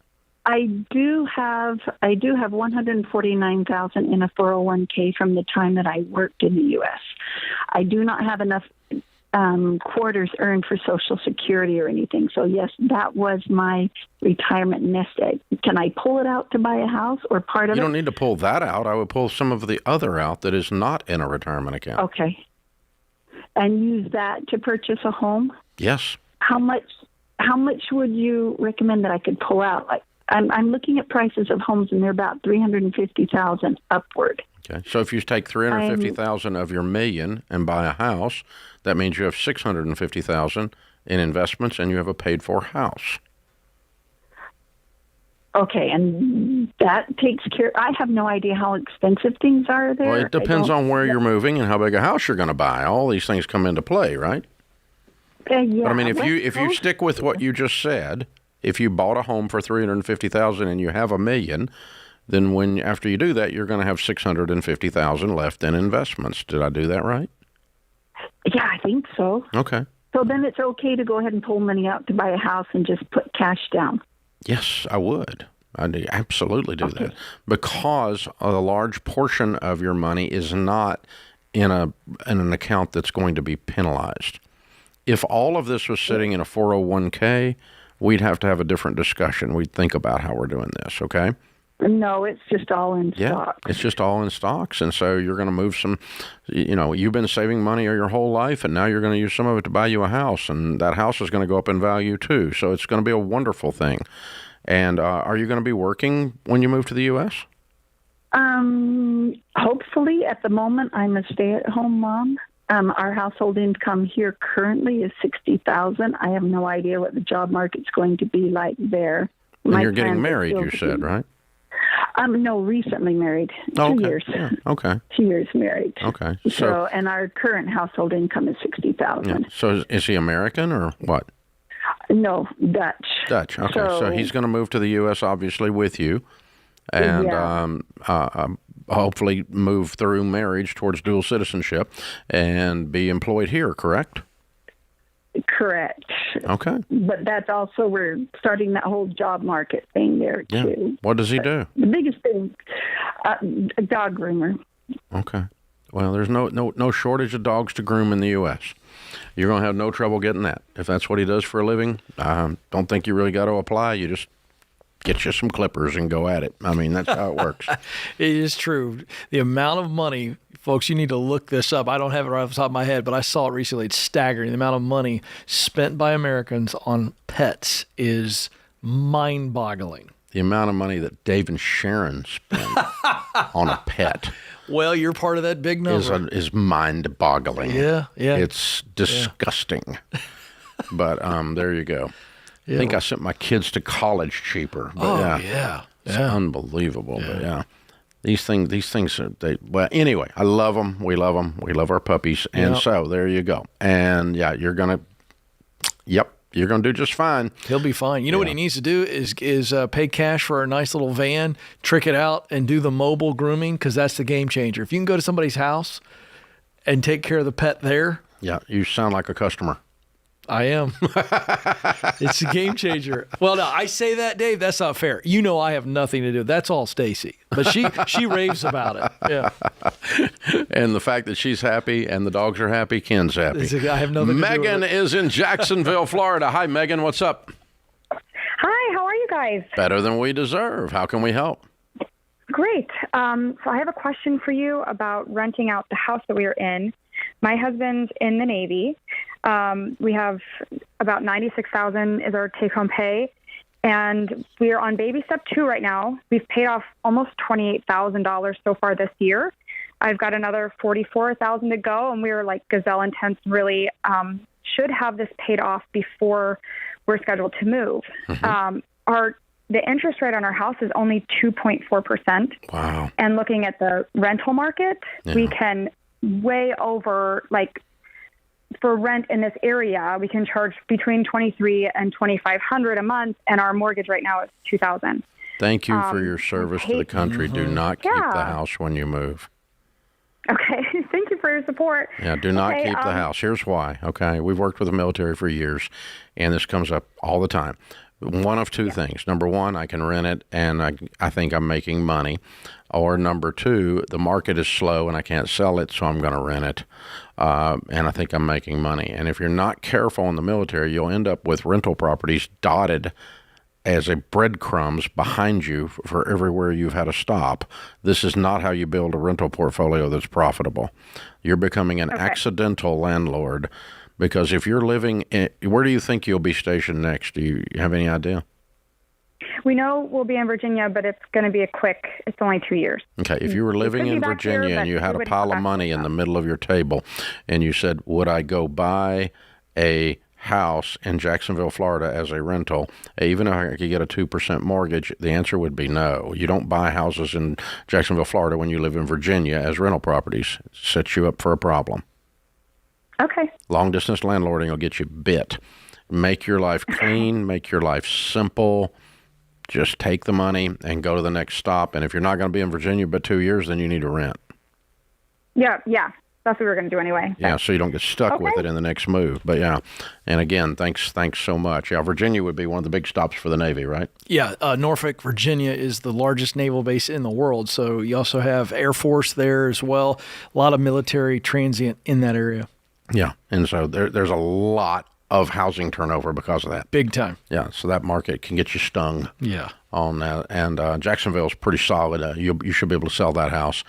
I do have 149,000 in a 401k from the time that I worked in the U.S. I do not have enough quarters earned for Social Security or anything. So yes, that was my retirement nest egg. Can I pull it out to buy a house or part of it? You don't need to pull that out. I would pull some of the other out that is not in a retirement account. Okay. And use that to purchase a home? Yes. How much would you recommend that I could pull out? Like, I'm looking at prices of homes, and they're about $350,000 upward. Okay, so if you take $350,000 of your million and buy a house, that means you have $650,000 in investments, and you have a paid-for house. Okay, and that takes care. I have no idea how expensive things are there. Well, it depends on where you're moving and how big a house you're going to buy. All these things come into play, right? Yeah. But I mean, if you stick with what you just said, if you bought a home for $350,000 and you have $1 million, then after you do that, you're going to have $650,000 left in investments. Did I do that right? Yeah, I think so. Okay. So then it's okay to go ahead and pull money out to buy a house and just put cash down. Yes, I would. I'd absolutely do that, because a large portion of your money is not in an account that's going to be penalized. If all of this was sitting in a 401k, we'd have to have a different discussion. We'd think about how we're doing this, okay? No, it's just all in stocks. It's just all in stocks. And so you're going to move some, you've been saving money your whole life, and now you're going to use some of it to buy you a house, and that house is going to go up in value too. So it's going to be a wonderful thing. And are you going to be working when you move to the U.S.? Hopefully. At the moment, I'm a stay-at-home mom. Our household income here currently is $60,000. I have no idea what the job market's going to be like there. And you're getting married, you said, right? No, recently married. 2 years. Yeah. Okay. 2 years married. Okay. So, and our current household income is $60,000. Yeah. So is he American or what? No, Dutch. Dutch. Okay. So he's going to move to the U.S. obviously with you, and hopefully move through marriage towards dual citizenship and be employed here. Correct? Correct. Okay. But that's also, we're starting that whole job market thing there too. What does he do? The biggest thing, a dog groomer. Okay. Well, there's no shortage of dogs to groom in the U.S. You're going to have no trouble getting that. If that's what he does for a living, don't think you really got to apply. You just get you some clippers and go at it. I mean, that's how it works. It is true. The amount of money, folks, you need to look this up. I don't have it right off the top of my head, but I saw it recently. It's staggering. The amount of money spent by Americans on pets is mind-boggling. The amount of money that Dave and Sharon spend on a pet. Well, you're part of that big number. Is mind-boggling. Yeah. It's disgusting. But there you go. I think I sent my kids to college cheaper. But it's unbelievable. Yeah. But these things are, well, anyway, I love them. We love them. We love our puppies. And so there you go. And you're going to do just fine. He'll be fine. You know what he needs to do is pay cash for a nice little van, trick it out, and do the mobile grooming, because that's the game changer. If you can go to somebody's house and take care of the pet there. Yeah, you sound like a customer. I am. It's a game changer. Well, no, I say that, Dave. That's not fair. You know I have nothing to do. That's all Stacy. But she raves about it. Yeah. And the fact that she's happy and the dogs are happy, Ken's happy. I have nothing to do Megan with it. is in Jacksonville, Florida. Hi, Megan. What's up? Hi, how are you guys? Better than we deserve. How can we help? Great. So I have a question for you about renting out the house that we are in. My husband's in the Navy. We have about $96,000 is our take-home pay, and we are on baby step 2 right now. We've paid off almost $28,000 so far this year. I've got another $44,000 to go, and we are like gazelle intense. Really should have this paid off before we're scheduled to move. The interest rate on our house is only 2.4%. Wow! And looking at the rental market, we can way over, like, for rent in this area, we can charge between $2,300 and $2,500 a month, and our mortgage right now is $2,000. Thank you for your service to the country. Do not keep the house when you move. Okay. Thank you for your support. Yeah, do not keep the house. Here's why. Okay, we've worked with the military for years, and this comes up all the time. one of two things. Number one, I can rent it, and I think I'm making money. Or number two, the market is slow and I can't sell it, so I'm going to rent it. And I think I'm making money. And if you're not careful in the military, you'll end up with rental properties dotted as a breadcrumbs behind you for everywhere you've had to stop. This is not how you build a rental portfolio that's profitable. You're becoming an accidental landlord, because if you're living where do you think you'll be stationed next? Do you have any idea? We know we'll be in Virginia, but it's going to be it's only 2 years. Okay, if you were living in Virginia and you had a pile of money in the middle of your table and you said, would I go buy a house in Jacksonville, Florida as a rental, even if I could get a 2% mortgage? The answer would be no. You don't buy houses in Jacksonville, Florida when you live in Virginia as rental properties. It sets you up for a problem. Okay. Long-distance landlording will get you bit. Make your life clean, make your life simple. Just take the money and go to the next stop. And if you're not going to be in Virginia but 2 years, then you need to rent. Yeah. That's what we were going to do anyway. Yeah, so you don't get stuck with it in the next move. But yeah, and again, thanks so much. Yeah, Virginia would be one of the big stops for the Navy, right? Yeah, Norfolk, Virginia is the largest naval base in the world. So you also have Air Force there as well. A lot of military transient in that area. Yeah, and so there's a lot of housing turnover because of that. Big time. Yeah, so that market can get you stung. Yeah. On that. And Jacksonville's pretty solid. You should be able to sell that house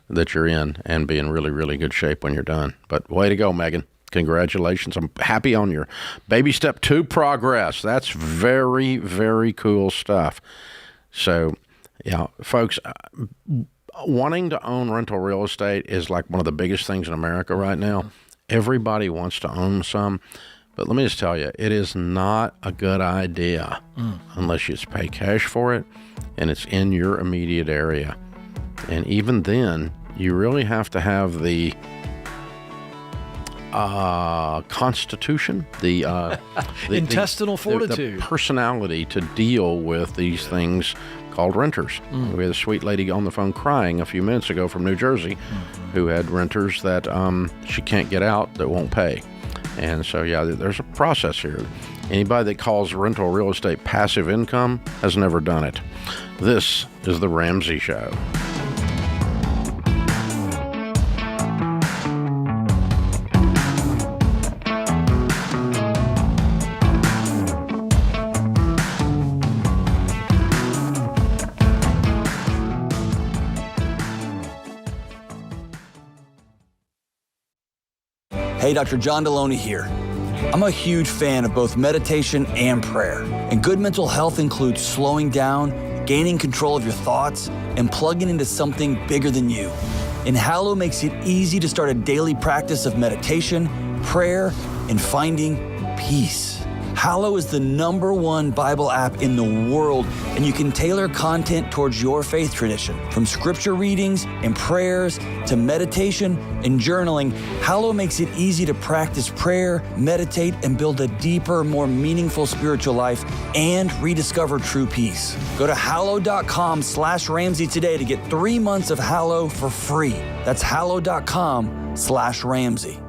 that you're in and be in really, really good shape when you're done. But way to go, Megan. Congratulations. I'm happy on your baby step 2 progress. That's very, very cool stuff. So, yeah, folks, wanting to own rental real estate is like one of the biggest things in America right now. Everybody wants to own some. But let me just tell you, it is not a good idea unless you pay cash for it and it's in your immediate area. And even then, you really have to have the constitution, the intestinal fortitude, the personality to deal with these things called renters. We had a sweet lady on the phone crying a few minutes ago from New Jersey who had renters that she can't get out that won't pay. And so, yeah, there's a process here. Anybody that calls rental real estate passive income has never done it. This is The Ramsey Show. Hey, Dr. John Deloney here. I'm a huge fan of both meditation and prayer. And good mental health includes slowing down, gaining control of your thoughts, and plugging into something bigger than you. And Hallow makes it easy to start a daily practice of meditation, prayer, and finding peace. Hallow is the #1 Bible app in the world, and you can tailor content towards your faith tradition. From scripture readings and prayers to meditation and journaling, Hallow makes it easy to practice prayer, meditate, and build a deeper, more meaningful spiritual life and rediscover true peace. Go to hallow.com/Ramsey today to get 3 months of Hallow for free. That's hallow.com/Ramsey.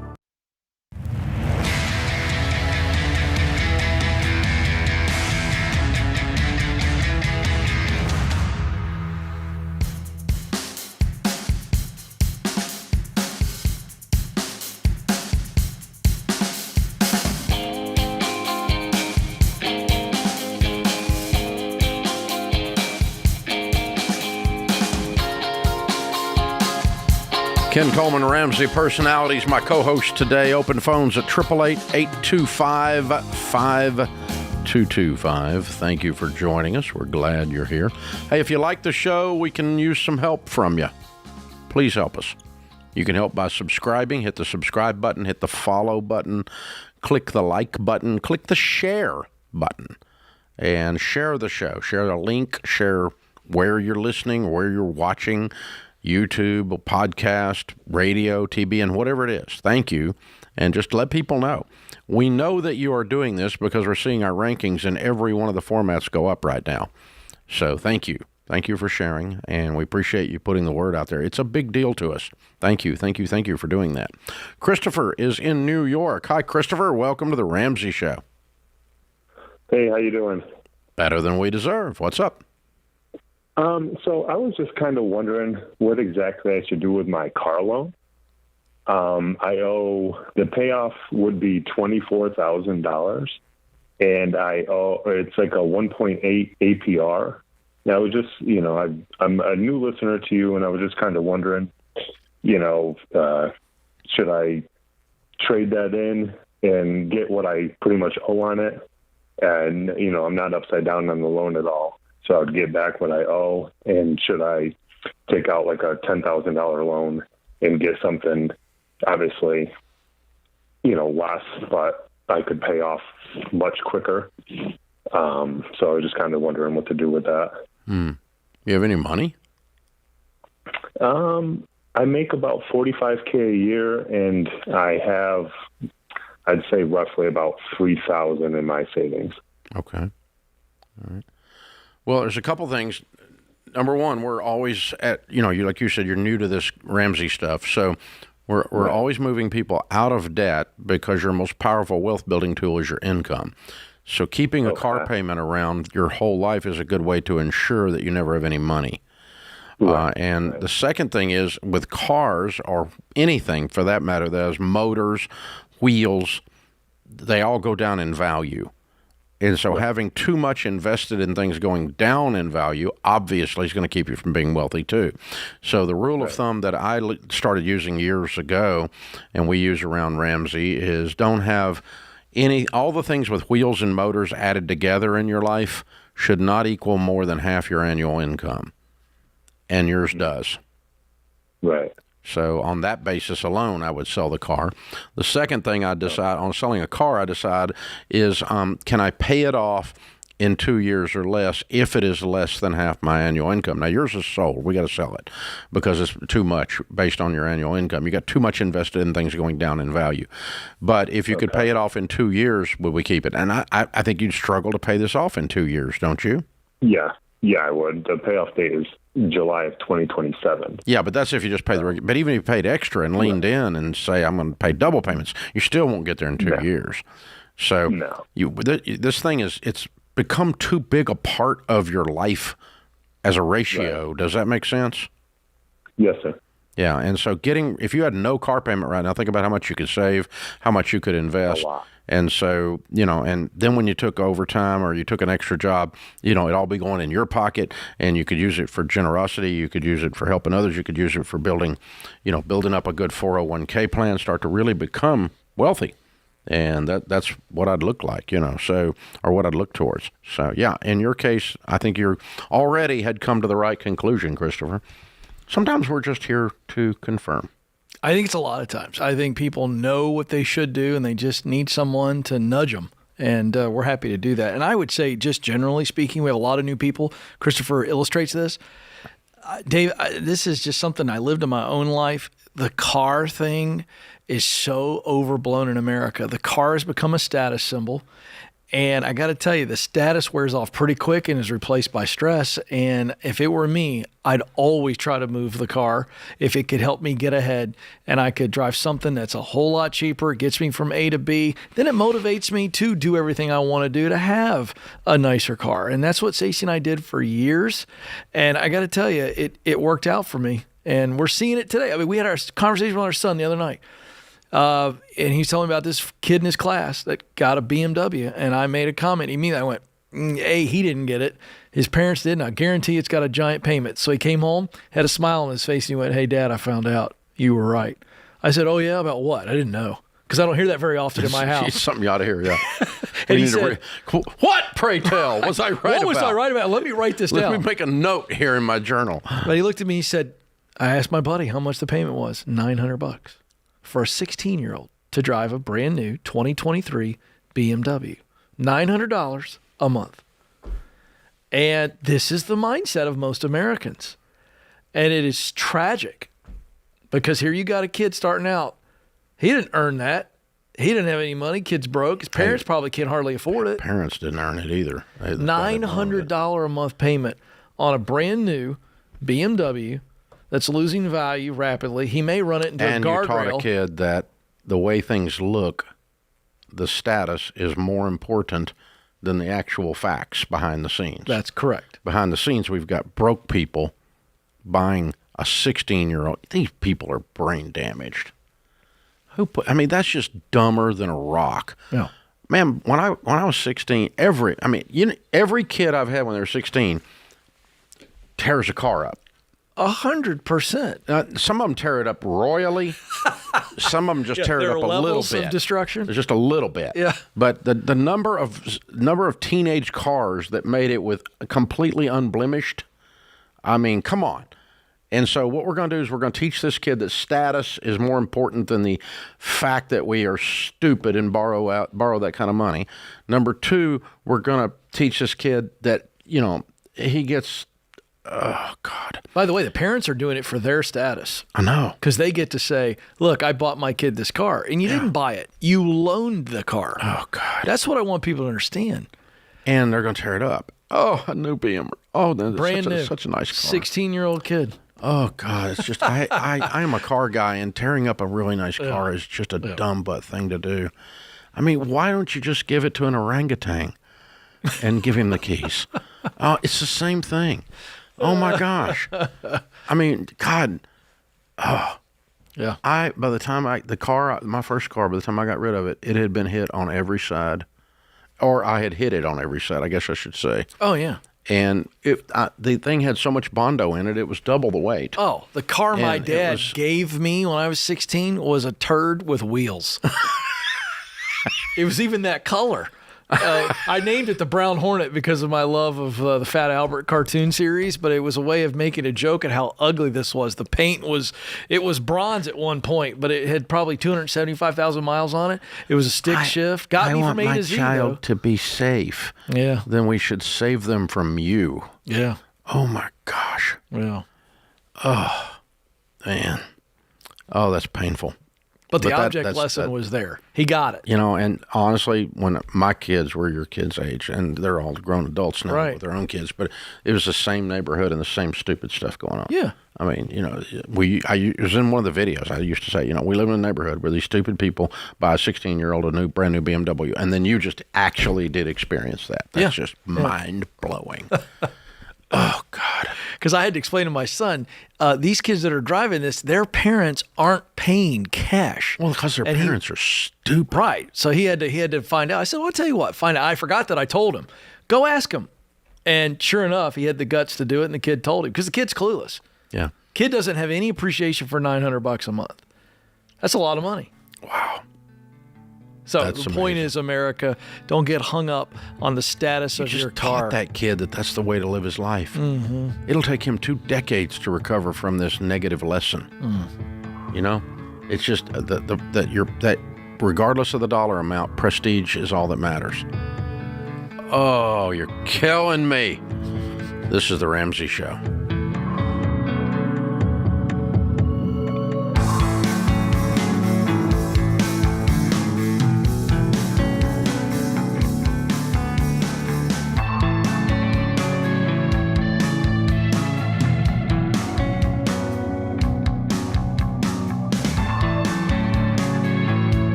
Ken Coleman, Ramsey Personalities, my co-host today. Open phones at 888-825-5225. Thank you for joining us. We're glad you're here. Hey, if you like the show, we can use some help from you. Please help us. You can help by subscribing. Hit the subscribe button. Hit the follow button. Click the like button. Click the share button. And share the show. Share the link. Share where you're listening, where you're watching. YouTube, podcast, radio, TV, and whatever it is. Thank you. And just let people know. We know that you are doing this because we're seeing our rankings in every one of the formats go up right now. So thank you. Thank you for sharing, and we appreciate you putting the word out there. It's a big deal to us. Thank you, thank you, thank you for doing that. Christopher is in New York. Hi, Christopher. Welcome to the Ramsey Show. Hey, how you doing? Better than we deserve. What's up? So I was just kind of wondering what exactly I should do with my car loan. I owe, the payoff would be $24,000, and I owe, it's like a 1.8 APR. Now, I was just, I'm a new listener to you, and I was just kind of wondering, should I trade that in and get what I pretty much owe on it? And, I'm not upside down on the loan at all. So I would get back what I owe. And should I take out like a $10,000 loan and get something, obviously, less, but I could pay off much quicker. So I was just kind of wondering what to do with that. You have any money? I make about $45K a year, and I have, I'd say, roughly about $3,000 in my savings. Okay. All right. Well, there's a couple things. Number one, we're always at, like you said, you're new to this Ramsey stuff. So we're always moving people out of debt because your most powerful wealth building tool is your income. So keeping a car payment around your whole life is a good way to ensure that you never have any money. And the second thing is with cars or anything for that matter that has motors, wheels, they all go down in value. And so having too much invested in things going down in value obviously is going to keep you from being wealthy too. So the rule of thumb that I started using years ago and we use around Ramsey is don't have all the things with wheels and motors added together in your life should not equal more than half your annual income. And yours does. Right. So on that basis alone, I would sell the car. The second thing I decide on selling a car, I decide is can I pay it off in 2 years or less if it is less than half my annual income. Now, yours is sold. We got to sell it because it's too much based on your annual income. You got too much invested in things going down in value. But if you could pay it off in 2 years, would we keep it? And I think you'd struggle to pay this off in 2 years, don't you? Yeah, I would. The payoff date is July of 2027. Yeah, but that's if you just pay the regular. But even if you paid extra and leaned in and say, I'm going to pay double payments, you still won't get there in 2 years. So this thing it's become too big a part of your life as a ratio. Right. Does that make sense? Yes, sir. Yeah, and so if you had no car payment right now, think about how much you could save, how much you could invest. A lot. And so, and then when you took overtime or you took an extra job, it'd all be going in your pocket and you could use it for generosity. You could use it for helping others. You could use it for building up a good 401k plan, start to really become wealthy. And that's what I'd look like, or what I'd look towards. So, yeah, in your case, I think you already had come to the right conclusion, Christopher. Sometimes we're just here to confirm. I think it's a lot of times. I think people know what they should do, and they just need someone to nudge them. And we're happy to do that. And I would say, just generally speaking, we have a lot of new people. Christopher illustrates this. Dave, this is just something I lived in my own life. The car thing is so overblown in America. The car has become a status symbol. And I got to tell you, the status wears off pretty quick and is replaced by stress. And if it were me, I'd always try to move the car if it could help me get ahead and I could drive something that's a whole lot cheaper. It gets me from A to B. Then it motivates me to do everything I want to do to have a nicer car. And that's what Stacey and I did for years. And I got to tell you, it worked out for me. And we're seeing it today. I mean, we had our conversation with our son the other night. And he's telling me about this kid in his class that got a BMW. And I made a comment. Immediately I went, hey, he didn't get it. His parents didn't. I guarantee it's got a giant payment. So he came home, had a smile on his face, and he went, hey, Dad, I found out you were right. I said, oh, yeah, about what? I didn't know. Because I don't hear that very often in my house. It's something you ought to hear, yeah. And he said, what, pray tell, was I right about? What was I right about? Let me write this down. Let me make a note here in my journal. But he looked at me, he said, I asked my buddy how much the payment was, $900 for a 16-year-old to drive a brand new 2023 BMW. $900 a month. And this is the mindset of most Americans. And it is tragic because here you got a kid starting out. He didn't earn that. He didn't have any money. Kid's broke. His parents probably can't hardly afford it. Parents didn't earn it either. $900 a month payment on a brand new BMW that's losing value rapidly. He may run it into a guardrail. And you taught a kid that the way things look, the status is more important than the actual facts behind the scenes. That's correct. Behind the scenes, we've got broke people buying a 16-year-old. These people are brain damaged. That's just dumber than a rock. Yeah. Man, when I was 16, every kid I've had when they're 16 tears a car up. 100%. Some of them tear it up royally. Some of them just tear it up a little bit. Of destruction. Just a little bit. Yeah. But the number of teenage cars that made it with completely unblemished, come on. And so what we're going to do is we're going to teach this kid that status is more important than the fact that we are stupid and borrow that kind of money. Number two, we're going to teach this kid that, he gets, oh, God. By the way, the parents are doing it for their status. I know. Because they get to say, look, I bought my kid this car. And you didn't buy it. You loaned the car. Oh, God. That's what I want people to understand. And they're going to tear it up. Oh, a new BMW. Oh, brand new. Such a nice car. 16-year-old kid. Oh, God, it's just, I am a car guy, and tearing up a really nice car is just a dumb butt thing to do. Why don't you just give it to an orangutan and give him the keys? It's the same thing. Oh, my gosh. God. Oh. Yeah. By the time my first car, by the time I got rid of it, it had been hit on every side. Or I had hit it on every side, I guess I should say. Oh, yeah. And the thing had so much Bondo in it, it was double the weight. Oh, the car my dad gave me when I was 16 was a turd with wheels. It was even that color. I named it the Brown Hornet because of my love of the Fat Albert cartoon series, but it was a way of making a joke at how ugly this was. The paint was bronze at one point, but it had probably 275,000 miles on it. It was a stick shift. Got me from A to Z. I want my child to be safe. Yeah. Then we should save them from you. Yeah. Oh, my gosh. Yeah. Oh, man. Oh, that's painful. But the object lesson was there. He got it. And honestly, when my kids were your kids' age, and they're all grown adults now with their own kids, but it was the same neighborhood and the same stupid stuff going on. Yeah. It was in one of the videos. I used to say, we live in a neighborhood where these stupid people buy a 16-year-old a brand new BMW, and then you just actually did experience that. That's just mind-blowing. Oh, God. Because I had to explain to my son, these kids that are driving this, their parents aren't paying cash. Well, because their parents are stupid. Right. So he had to find out. I said, well, I'll tell you what. Find out. I forgot that I told him. Go ask him. And sure enough, he had the guts to do it, and the kid told him. Because the kid's clueless. Yeah. Kid doesn't have any appreciation for $900 a month. That's a lot of money. Wow. So the point is, America, don't get hung up on the status of your car. Taught that kid that's the way to live his life. Mm-hmm. It'll take him 2 decades to recover from this negative lesson. It's just that regardless of the dollar amount, prestige is all that matters. Oh, you're killing me. This is the Ramsey Show.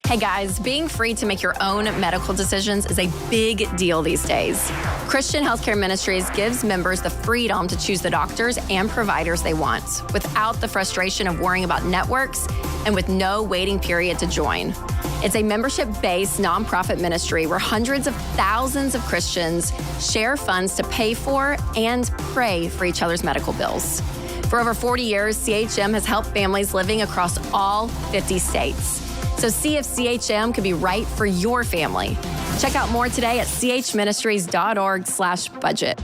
Hey guys, being free to make your own medical decisions is a big deal these days. Christian Healthcare Ministries gives members the freedom to choose the doctors and providers they want without the frustration of worrying about networks and with no waiting period to join. It's a membership-based nonprofit ministry where hundreds of thousands of Christians share funds to pay for and pray for each other's medical bills. For over 40 years, CHM has helped families living across all 50 states. So see if CHM could be right for your family. Check out more today at chministries.org/budget.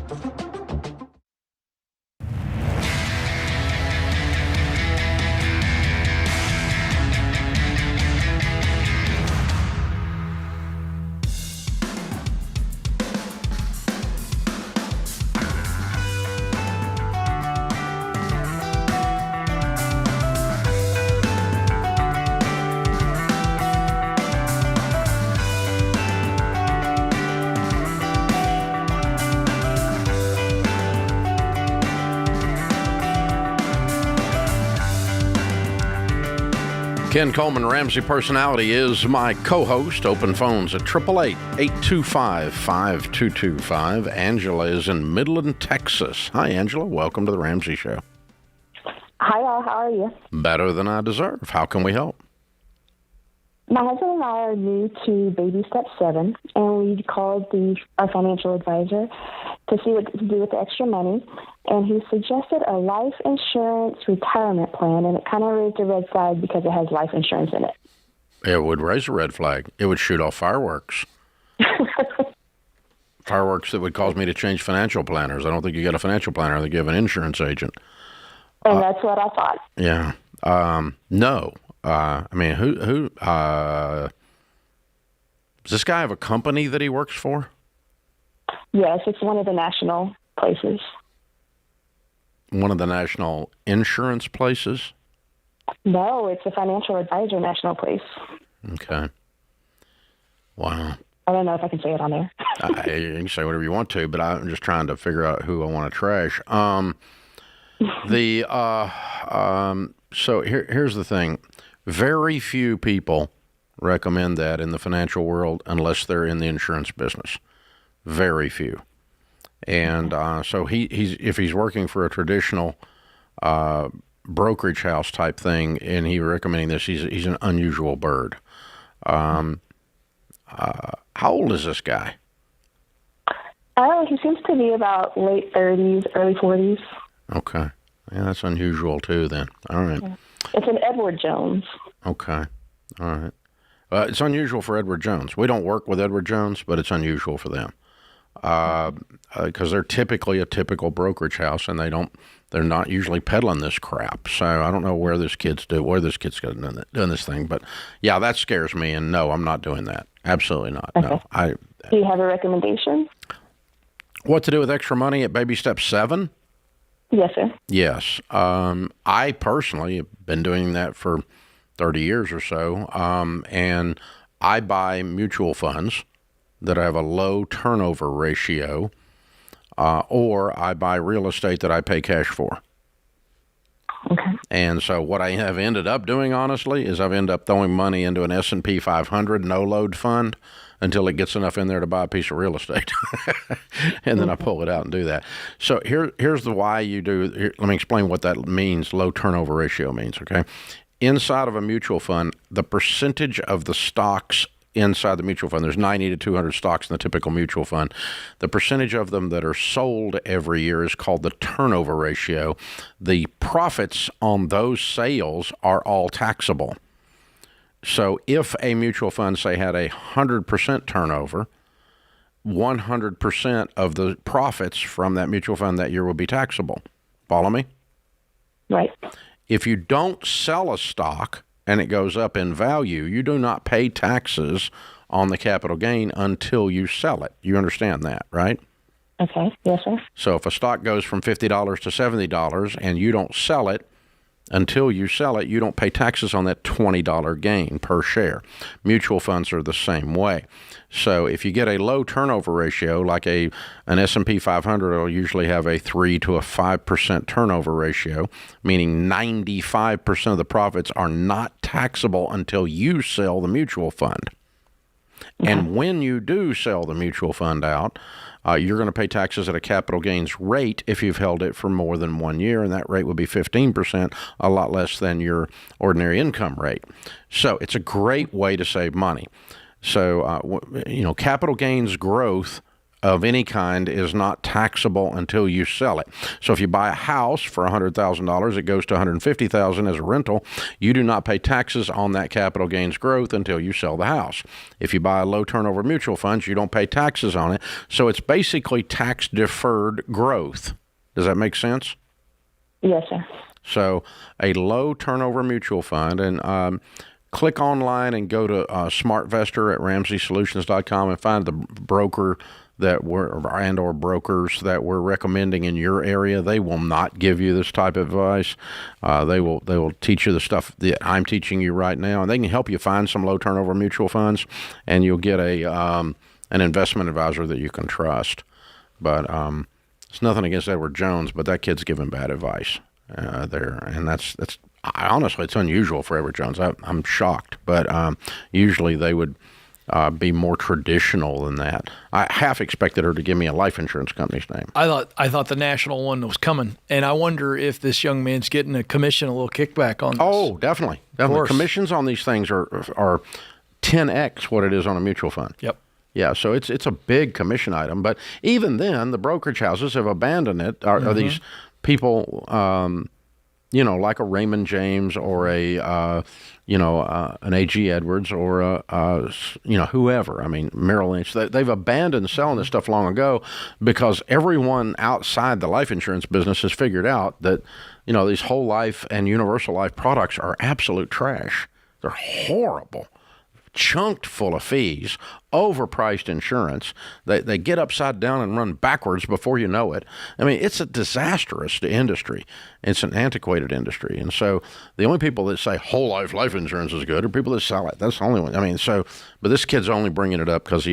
Ken Coleman, Ramsey Personality, is my co-host. Open phones at 888-825-5225. Angela is in Midland, Texas. Hi, Angela. Welcome to the Ramsey Show. Hi, all. How are you? Better than I deserve. How can we help? My husband and I are new to baby step 7, and we called our financial advisor to see what to do with the extra money. And he suggested a life insurance retirement plan, and it kind of raised a red flag because it has life insurance in it. It would raise a red flag. It would shoot off fireworks. Fireworks that would cause me to change financial planners. I don't think you get a financial planner. I think you have an insurance agent. And that's what I thought. Yeah. No. I mean, who does this guy have a company that he works for? Yes, it's one of the national places. One of the national insurance places? No, it's a financial advisor national place. Okay. Wow. I don't know if I can say it on there. You can say whatever you want to, but I'm just trying to figure out who I want to trash. So here's the thing. Very few people recommend that in the financial world unless they're in the insurance business. Very few. And so if he's working for a traditional brokerage house type thing and he's recommending this, he's an unusual bird. How old is this guy? Oh, he seems to be about late 30s, early 40s. Okay. Yeah, that's unusual too then. All right. It's an Edward Jones. Okay. All right. It's unusual for Edward Jones. We don't work with Edward Jones, but it's unusual for them. Because they're typically a typical brokerage house, and they're not usually peddling this crap. So I don't know where this kid's doing this thing, but yeah, that scares me. And no, I'm not doing that. Absolutely not. Okay. No. Do you have a recommendation? What to do with extra money at baby step 7? Yes, sir. Yes. I personally have been doing that for 30 years or so, and I buy mutual funds that have a low turnover ratio, or I buy real estate that I pay cash for. Okay. And so what I have ended up doing, honestly, is I've ended up throwing money into an S&P 500 no-load fund until it gets enough in there to buy a piece of real estate. And then I pull it out and do that. So here's the why you do. Let me explain what that means, low turnover ratio means, okay? Inside of a mutual fund, the percentage of the stocks inside the mutual fund, there's 90 to 200 stocks in the typical mutual fund. The percentage of them that are sold every year is called the turnover ratio. The profits on those sales are all taxable. So if a mutual fund, say, had 100% turnover, 100% of the profits from that mutual fund that year will be taxable. Follow me? Right. If you don't sell a stock and it goes up in value, you do not pay taxes on the capital gain until you sell it. You understand that, right? Okay. Yes, sir. So if a stock goes from $50 to $70 and you don't sell it, until you sell it, you don't pay taxes on that $20 gain per share. Mutual funds are the same way. So if you get a low turnover ratio, like an S&P 500 will usually have a 3 to a 5% turnover ratio, meaning 95% of the profits are not taxable until you sell the mutual fund. And when you do sell the mutual fund out, you're going to pay taxes at a capital gains rate if you've held it for more than 1 year, and that rate would be 15%, a lot less than your ordinary income rate. So it's a great way to save money. So, capital gains growth of any kind is not taxable until you sell it. So if you buy a house for $100,000, it goes to $150,000 as a rental. You do not pay taxes on that capital gains growth until you sell the house. If you buy a low turnover mutual funds, you don't pay taxes on it. So it's basically tax deferred growth. Does that make sense? Yes, sir. So a low turnover mutual fund, and click online and go to SmartVestor at RamseySolutions.com and find the broker or brokers that we're recommending in your area. They will not give you this type of advice. They will teach you the stuff that I'm teaching you right now, and they can help you find some low turnover mutual funds, and you'll get an investment advisor that you can trust. But it's nothing against Edward Jones, but that kid's giving bad advice there, and that's honestly, it's unusual for Edward Jones. I'm shocked, but usually they would be more traditional than that. I half expected her to give me a life insurance company's name. I thought the national one was coming, and I wonder if this young man's getting a commission, a little kickback on this. Oh, definitely. Commissions on these things are 10x what it is on a mutual fund. Yep. Yeah, so it's a big commission item, but even then, the brokerage houses have abandoned it. Are these people, like a Raymond James or an A.G. Edwards or whoever. I mean, Merrill Lynch. They've abandoned selling this stuff long ago because everyone outside the life insurance business has figured out that these whole life and universal life products are absolute trash. They're horrible. Chunked full of fees, overpriced insurance. They get upside down and run backwards before you know it. I mean, it's a disastrous industry. It's an antiquated industry. And so the only people that say whole life insurance is good are people that sell it. That's the only one. I mean, but this kid's only bringing it up because,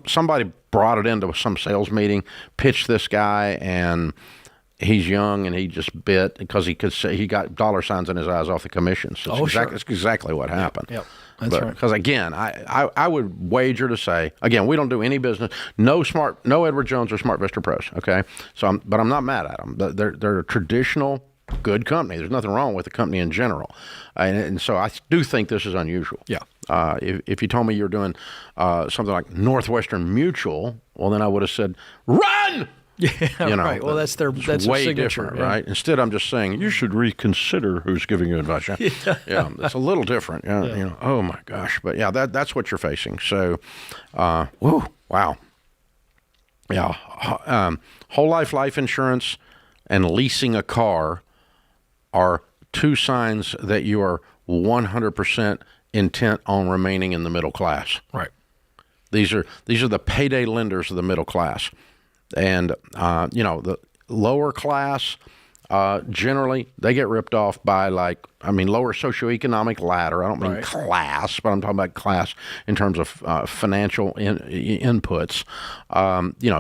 somebody brought it into some sales meeting, pitched this guy, and he's young and he just bit because he could say he got dollar signs in his eyes off the commissions. It's exactly what happened. Yep. That's right. Because again, I would wager to say, again, we don't do any business. No Edward Jones or Smart Vista Pros. Okay, but I'm not mad at them. They're a traditional good company. There's nothing wrong with the company in general, and so I do think this is unusual. Yeah. If you told me you're doing something like Northwestern Mutual, well, then I would have said, run. Yeah, right. Well, that's their way signature, different, right? Instead, I'm just saying you should reconsider who's giving you advice. Yeah, it's a little different. Oh my gosh, but yeah, that's what you're facing. So, wow. Yeah, whole life insurance and leasing a car are two signs that you are 100% intent on remaining in the middle class. Right. These are the payday lenders of the middle class. And, the lower class, generally, they get ripped off by lower socioeconomic ladder. I don't mean class, but I'm talking about class in terms of financial inputs.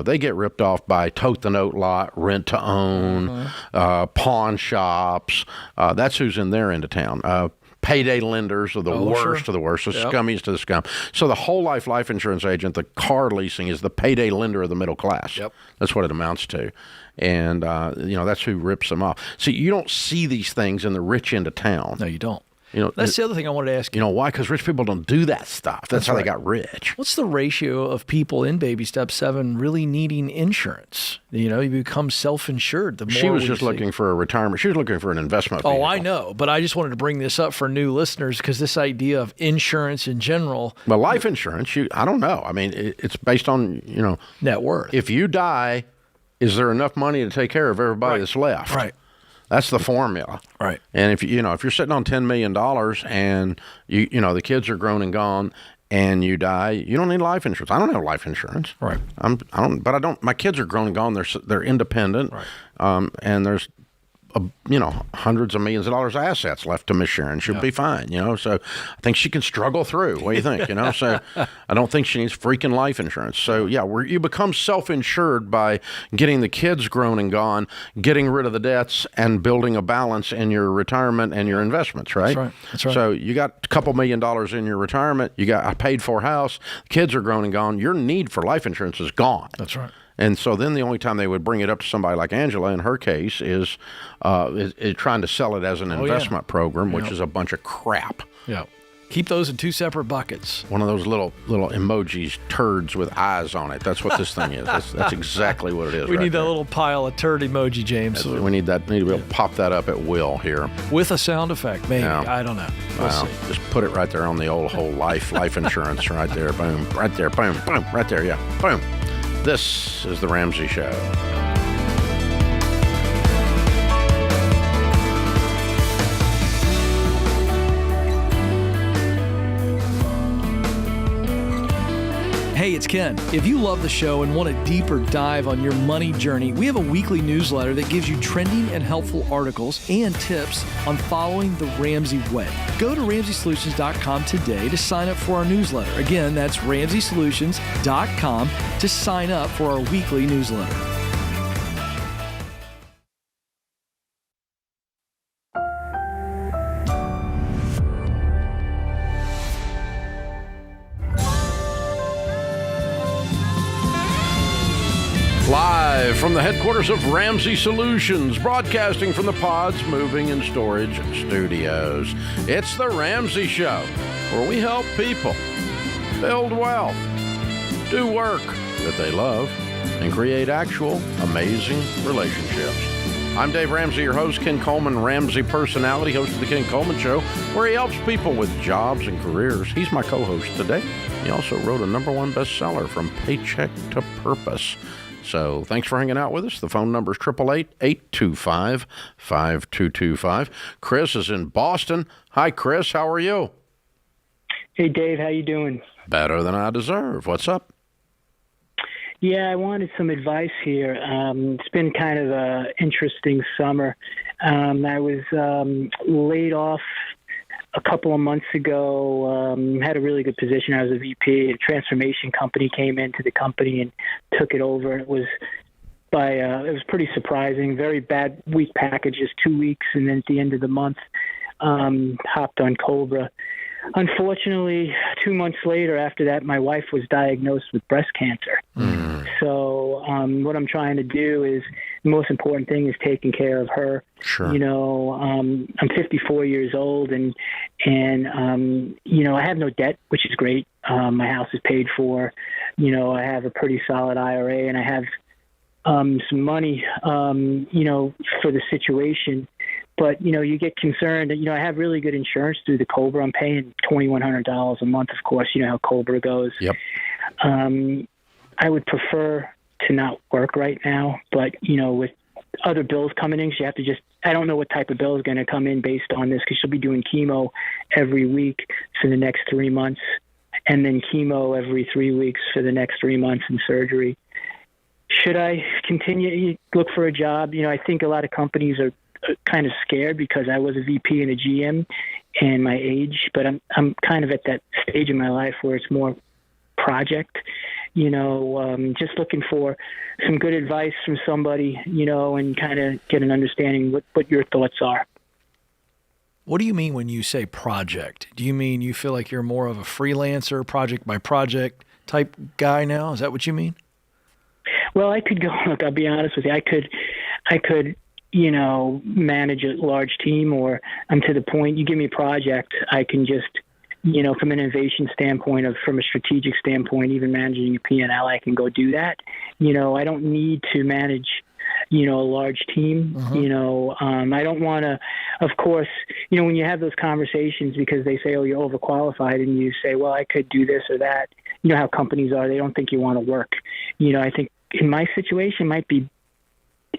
They get ripped off by tote the note lot, rent to own, pawn shops. That's who's in their end of town. Payday lenders are the worst of the worst, the scummiest of the scum. So the whole life insurance agent, the car leasing, is the payday lender of the middle class. Yep. That's what it amounts to. And, that's who rips them off. See, you don't see these things in the rich end of town. No, you don't. That's the other thing I wanted to ask you. You know why? Because rich people don't do that stuff. That's how they got rich. What's the ratio of people in Baby Step 7 really needing insurance? You become self-insured. She was just looking for a retirement. She was looking for an investment vehicle. Oh, I know. But I just wanted to bring this up for new listeners because this idea of insurance in general. Well, life insurance, I don't know. I mean, it's based on, net worth. If you die, is there enough money to take care of everybody that's left? Right. That's the formula. Right. And if you're sitting on $10 million and the kids are grown and gone and you die, you don't need life insurance. I don't have life insurance. Right. My kids are grown and gone. They're independent. Right. And there's hundreds of millions of dollars of assets left to Miss Sharon. She'll be fine, So I think she can struggle through. What do you think, So I don't think she needs freaking life insurance. So, you become self-insured by getting the kids grown and gone, getting rid of the debts, and building a balance in your retirement and your investments, right? That's right. So you got a couple $1 million in your retirement. You got a paid-for house. Kids are grown and gone. Your need for life insurance is gone. That's right. And so then the only time they would bring it up to somebody like Angela, in her case, is trying to sell it as an investment program, which is a bunch of crap. Yeah. Keep those in two separate buckets. One of those little emojis, turds with eyes on it. That's what this thing is. That's exactly what it is. We need that little pile of turd emoji, James. We need that. We need to be able to pop that up at will here. With a sound effect, maybe. Yeah. I don't know. We'll see. Just put it right there on the old whole life insurance right there. Boom. Right there. Boom. Boom. Right there. Yeah. Boom. This is The Ramsey Show. Hey, it's Ken. If you love the show and want a deeper dive on your money journey, we have a weekly newsletter that gives you trending and helpful articles and tips on following the Ramsey way. Go to RamseySolutions.com today to sign up for our newsletter. Again, that's RamseySolutions.com to sign up for our weekly newsletter. the headquarters of Ramsey Solutions, broadcasting from the Pods Moving and Storage Studios. It's the Ramsey Show, where we help people build wealth, do work that they love, and create actual amazing relationships. I'm Dave Ramsey, your host, Ken Coleman, Ramsey personality, host of The Ken Coleman Show, where he helps people with jobs and careers. He's my co-host today. He also wrote a #1 bestseller, From Paycheck to Purpose. So thanks for hanging out with us. The phone number is 888-825-5225. Chris is in Boston. Hi, Chris. How are you? Hey, Dave. How you doing? Better than I deserve. What's up? Yeah, I wanted some advice here. It's been kind of an interesting summer. I was laid off a couple of months ago. Had a really good position. I was a VP. A transformation company came into the company and took it over. It was pretty surprising. Very bad week packages, 2 weeks, and then at the end of the month, hopped on Cobra. Unfortunately, 2 months later, after that, my wife was diagnosed with breast cancer. So what I'm trying to do is, the most important thing is taking care of her. Sure. You know, I'm 54 years old, and you know, I have no debt, which is great. My house is paid for. You know, I have a pretty solid IRA, and I have some money, you know, for the situation. But, you know, you get concerned that, you know, I have really good insurance through the Cobra. I'm paying $2,100 a month, of course. You know how Cobra goes. Yep. I would prefer to not work right now, but, you know, with other bills coming in, so you have to just, I don't know what type of bill is going to come in based on this, because she'll be doing chemo every week for the next 3 months, and then chemo every 3 weeks for the next 3 months, and surgery. Should I continue to look for a job? You know, I think a lot of companies are kind of scared because I was a VP and a GM and my age, but I'm kind of at that stage in my life where it's more project, you know, just looking for some good advice from somebody, you know, and kind of get an understanding what your thoughts are. What do you mean when you say project? Do you mean you feel like you're more of a freelancer, project by project type guy now? Is that what you mean? Well, I could go, look, I'll be honest with you. I could, you know, manage a large team, or I'm to the point, you give me a project, I can just, you know, from an innovation standpoint, from a strategic standpoint, even managing a P&L, I can go do that. You know, I don't need to manage, you know, a large team. You know, I don't want to, of course, you know, when you have those conversations, because they say, oh, you're overqualified, and you say, well, I could do this or that. You know how companies are, they don't think you want to work. You know, I think in my situation it might be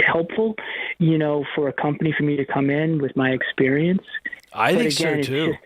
helpful, you know, for a company for me to come in with my experience. I think so too.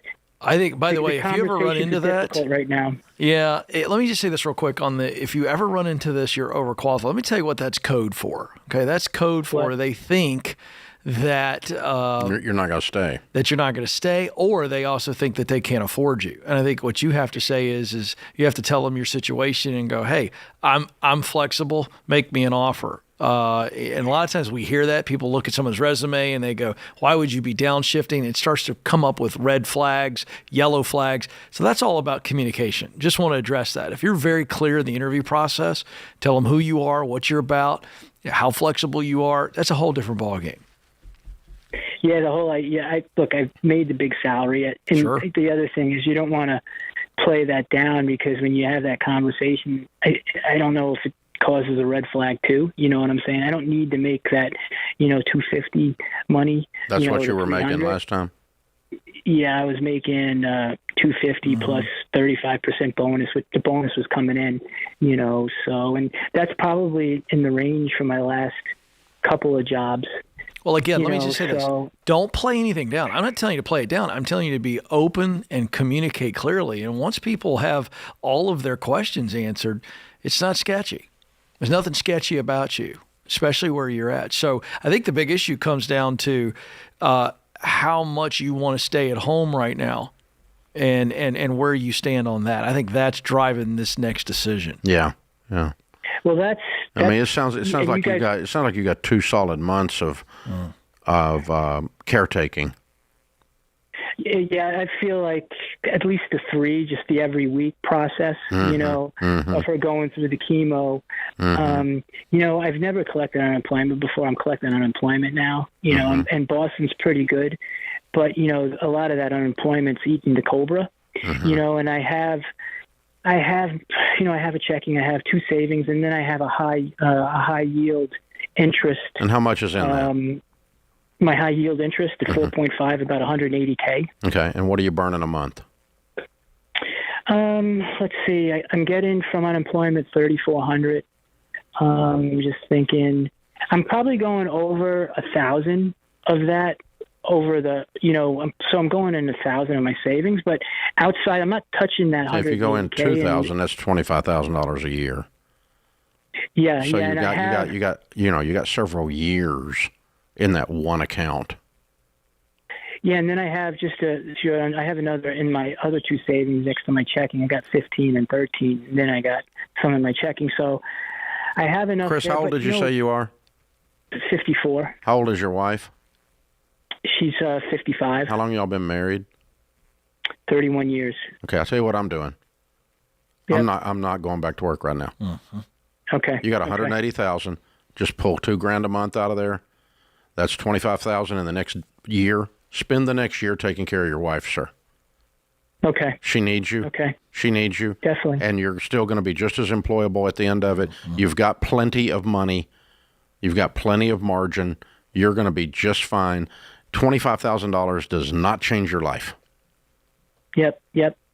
I think, by the way, if you ever run into that right now, yeah, let me just say this real quick on if you ever run into this, you're overqualified. Let me tell you what that's code for. Okay, that's code for they think that you're not going to stay. That you're not going to stay, or they also think that they can't afford you. And I think what you have to say is you have to tell them your situation and go, hey, I'm flexible. Make me an offer. And a lot of times we hear that. People look at someone's resume and they go, why would you be downshifting? It starts to come up with red flags, yellow flags. So that's all about communication. Just want to address that. If you're very clear in the interview process, tell them who you are, what you're about, how flexible you are. That's a whole different ballgame. Yeah, look, I've made the big salary. And sure. The other thing is you don't want to play that down, because when you have that conversation, I don't know if it causes a red flag too. You know what I'm saying? I don't need to make that, you know, $250 money. That's you know, what you were making last time. Yeah, I was making $250 plus 35% bonus. The bonus was coming in, you know. So, and that's probably in the range for my last couple of jobs. Well, again, let me just say this. Don't play anything down. I'm not telling you to play it down. I'm telling you to be open and communicate clearly. And once people have all of their questions answered, it's not sketchy. There's nothing sketchy about you, especially where you're at. So I think the big issue comes down to how much you want to stay at home right now and where you stand on that. I think that's driving this next decision. Yeah. Well, that's I mean, it sounds like you got 2 solid months of caretaking. Yeah, I feel like at least the 3, just the every week process, if we're going through the chemo. I've never collected unemployment before. I'm collecting unemployment now, and Boston's pretty good. But, a lot of that unemployment's eating the COBRA, and I have a checking, I have 2 savings, and then I have a high yield interest. And how much is in that? My high yield interest at 4.5, about $180K. Okay, and what are you burning a month? Let's see. I'm getting from unemployment $3,400. Just thinking, I'm probably going over 1,000 of that over the. So I'm going in 1,000 of my savings, but outside, I'm not touching that. So if you go in 2,000, that's $25,000 a year. Yeah, so yeah. You got several years in that one account. Yeah, and then I have I have another in my other 2 savings next to my checking. I got 15 and 13, and then I got some in my checking. So I have enough. Chris, how old did you say you are? 54. How old is your wife? She's 55. How long y'all been married? 31 years. Okay, I'll tell you what I'm doing. Yep. I'm not going back to work right now. Okay. You got $180,000. Just pull $2,000 a month out of there. That's $25,000 in the next year. Spend the next year taking care of your wife, sir. Okay. She needs you. Okay. She needs you. Definitely. And you're still going to be just as employable at the end of it. You've got plenty of money. You've got plenty of margin. You're going to be just fine. $25,000 does not change your life. Yep,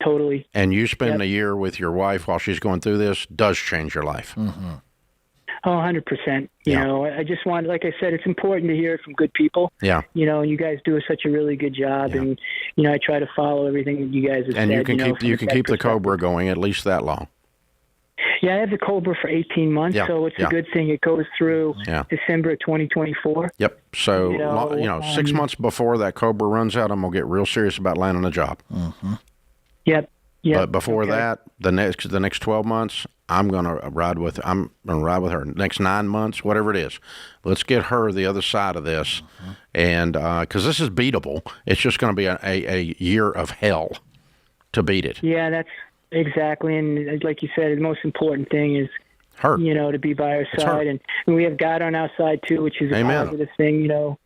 totally. And you spend a year with your wife while she's going through this does change your life. Oh, 100%. You know, I just want, like I said, it's important to hear it from good people. Yeah. You guys do such a really good job, and I try to follow everything that you guys have said. And you can keep the COBRA going at least that long. Yeah, I have the COBRA for 18 months, so it's a good thing. It goes through December 2024. Yep. So 6 months before that COBRA runs out, I'm gonna get real serious about landing a job. Yep. But before that, the next 12 months, I'm gonna ride with her. Next 9 months, whatever it is, let's get her the other side of this, and because this is beatable, it's just going to be a year of hell to beat it. Yeah, that's exactly, and like you said, the most important thing is her. To be by our side, and we have God on our side too, which is a positive thing. So,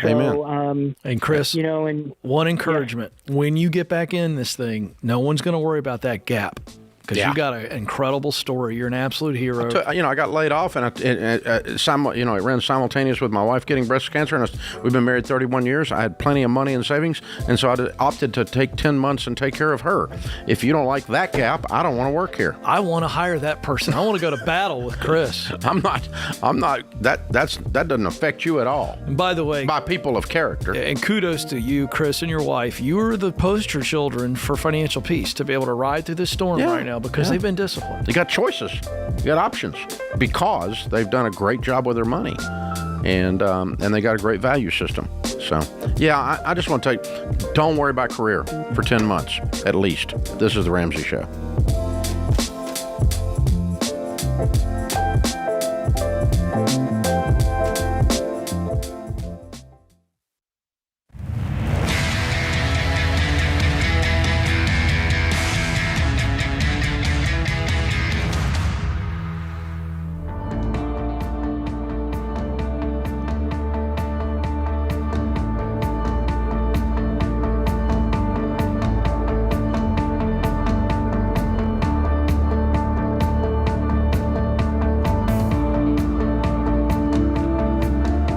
Amen. And Chris, and one encouragement: when you get back in this thing, no one's going to worry about that gap. Because you got an incredible story. You're an absolute hero. I got laid off, and it ran simultaneous with my wife getting breast cancer, and we've been married 31 years. I had plenty of money in savings, and so I opted to take 10 months and take care of her. If you don't like that gap, I don't want to work here. I want to hire that person. I want to go to battle with Chris. I'm not. That doesn't affect you at all. And by the way, by people of character. And kudos to you, Chris, and your wife. You are the poster children for financial peace to be able to ride through this storm right now. Because they've been disciplined. They got choices. You got options because they've done a great job with their money, and they got a great value system. So, I just want to don't worry about career for 10 months at least. This is the Ramsey Show.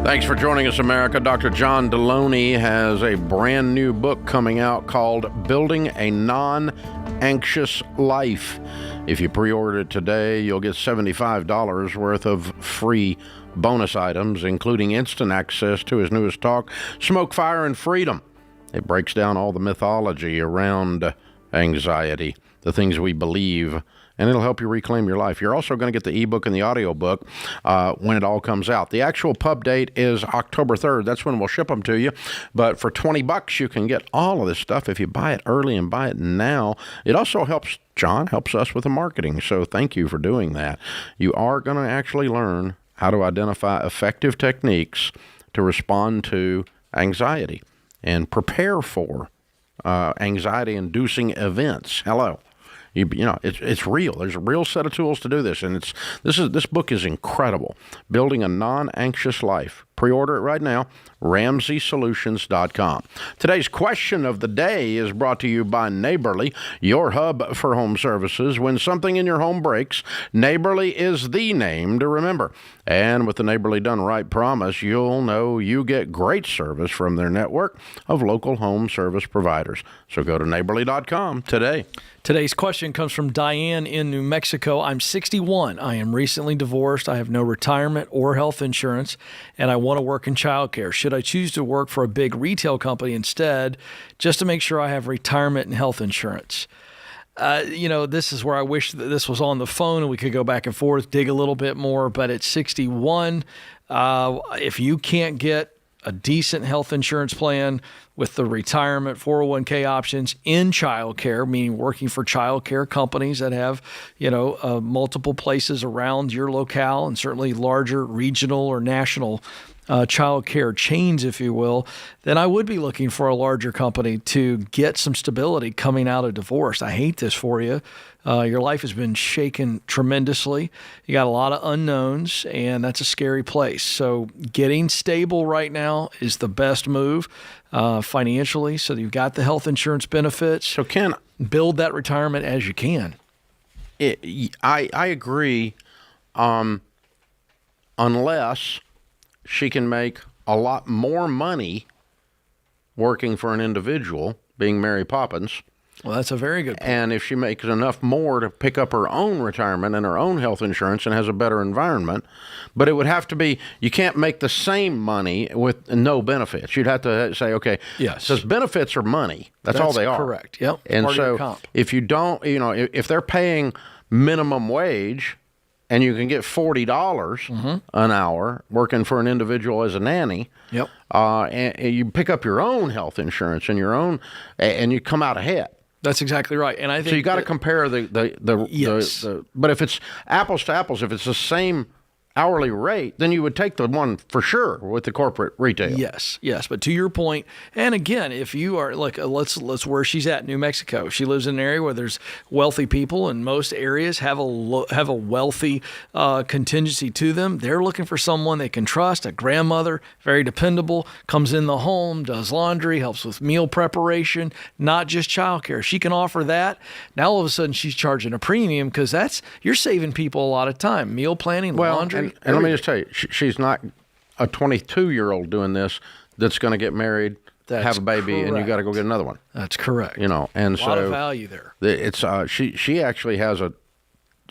Thanks for joining us, America. Dr. John Deloney has a brand new book coming out called Building a Non-Anxious Life. If you pre-order it today, you'll get $75 worth of free bonus items, including instant access to his newest talk, Smoke, Fire, and Freedom. It breaks down all the mythology around anxiety, the things we believe, and it'll help you reclaim your life. You're also going to get the ebook and the audiobook when it all comes out. The actual pub date is October 3rd. That's when we'll ship them to you. But for $20, you can get all of this stuff if you buy it early and buy it now. It also helps us with the marketing. So thank you for doing that. You are going to actually learn how to identify effective techniques to respond to anxiety and prepare for anxiety-inducing events. Hello. You know, it's real. There's a real set of tools to do this, and this book is incredible. Building a Non-Anxious Life. Pre-order it right now, RamseySolutions.com. Today's question of the day is brought to you by Neighborly, your hub for home services. When something in your home breaks, Neighborly is the name to remember. And with the Neighborly Done Right promise, you'll know you get great service from their network of local home service providers. So go to Neighborly.com today. Today's question comes from Diane in New Mexico. I'm 61. I am recently divorced. I have no retirement or health insurance, and I want to work in childcare. Should I choose to work for a big retail company instead, just to make sure I have retirement and health insurance? You know, this is where I wish that this was on the phone and we could go back and forth, dig a little bit more. But at 61, if you can't get a decent health insurance plan with the retirement 401k options in childcare, meaning working for childcare companies that have, you know, multiple places around your locale and certainly larger regional or national child care chains, if you will, then I would be looking for a larger company to get some stability coming out of divorce. I hate this for you. Your life has been shaken tremendously. You got a lot of unknowns, and that's a scary place. So getting stable right now is the best move financially. So you've got the health insurance benefits. So Ken, build that retirement as you can. I agree, unless she can make a lot more money working for an individual, being Mary Poppins. Well, that's a very good point. And if she makes enough more to pick up her own retirement and her own health insurance and has a better environment, but it would have to be, you can't make the same money with no benefits. You'd have to say, okay, yes, because benefits are money. That's all they are. Correct. Yep. And part of your so comp. if you don't, you know, if they're paying minimum wage and you can get $40 an hour working for an individual as a nanny, yep, and you pick up your own health insurance and your own, and you come out ahead. That's exactly right. And I think so you got to compare the but if it's apples to apples, if it's the same hourly rate, then you would take the one for sure with the corporate retail. Yes. But to your point, and again, if you are like, let's where she's at, New Mexico. She lives in an area where there's wealthy people, and most areas have a wealthy contingency to them. They're looking for someone they can trust, a grandmother, very dependable, comes in the home, does laundry, helps with meal preparation, not just childcare. She can offer that. Now all of a sudden she's charging a premium because you're saving people a lot of time. Meal planning, laundry. And let me just tell you, she's not a 22-year-old doing this that's going to get married, have a baby, correct. And you got to go get another one. That's correct. You know, and a lot of value there. It's she actually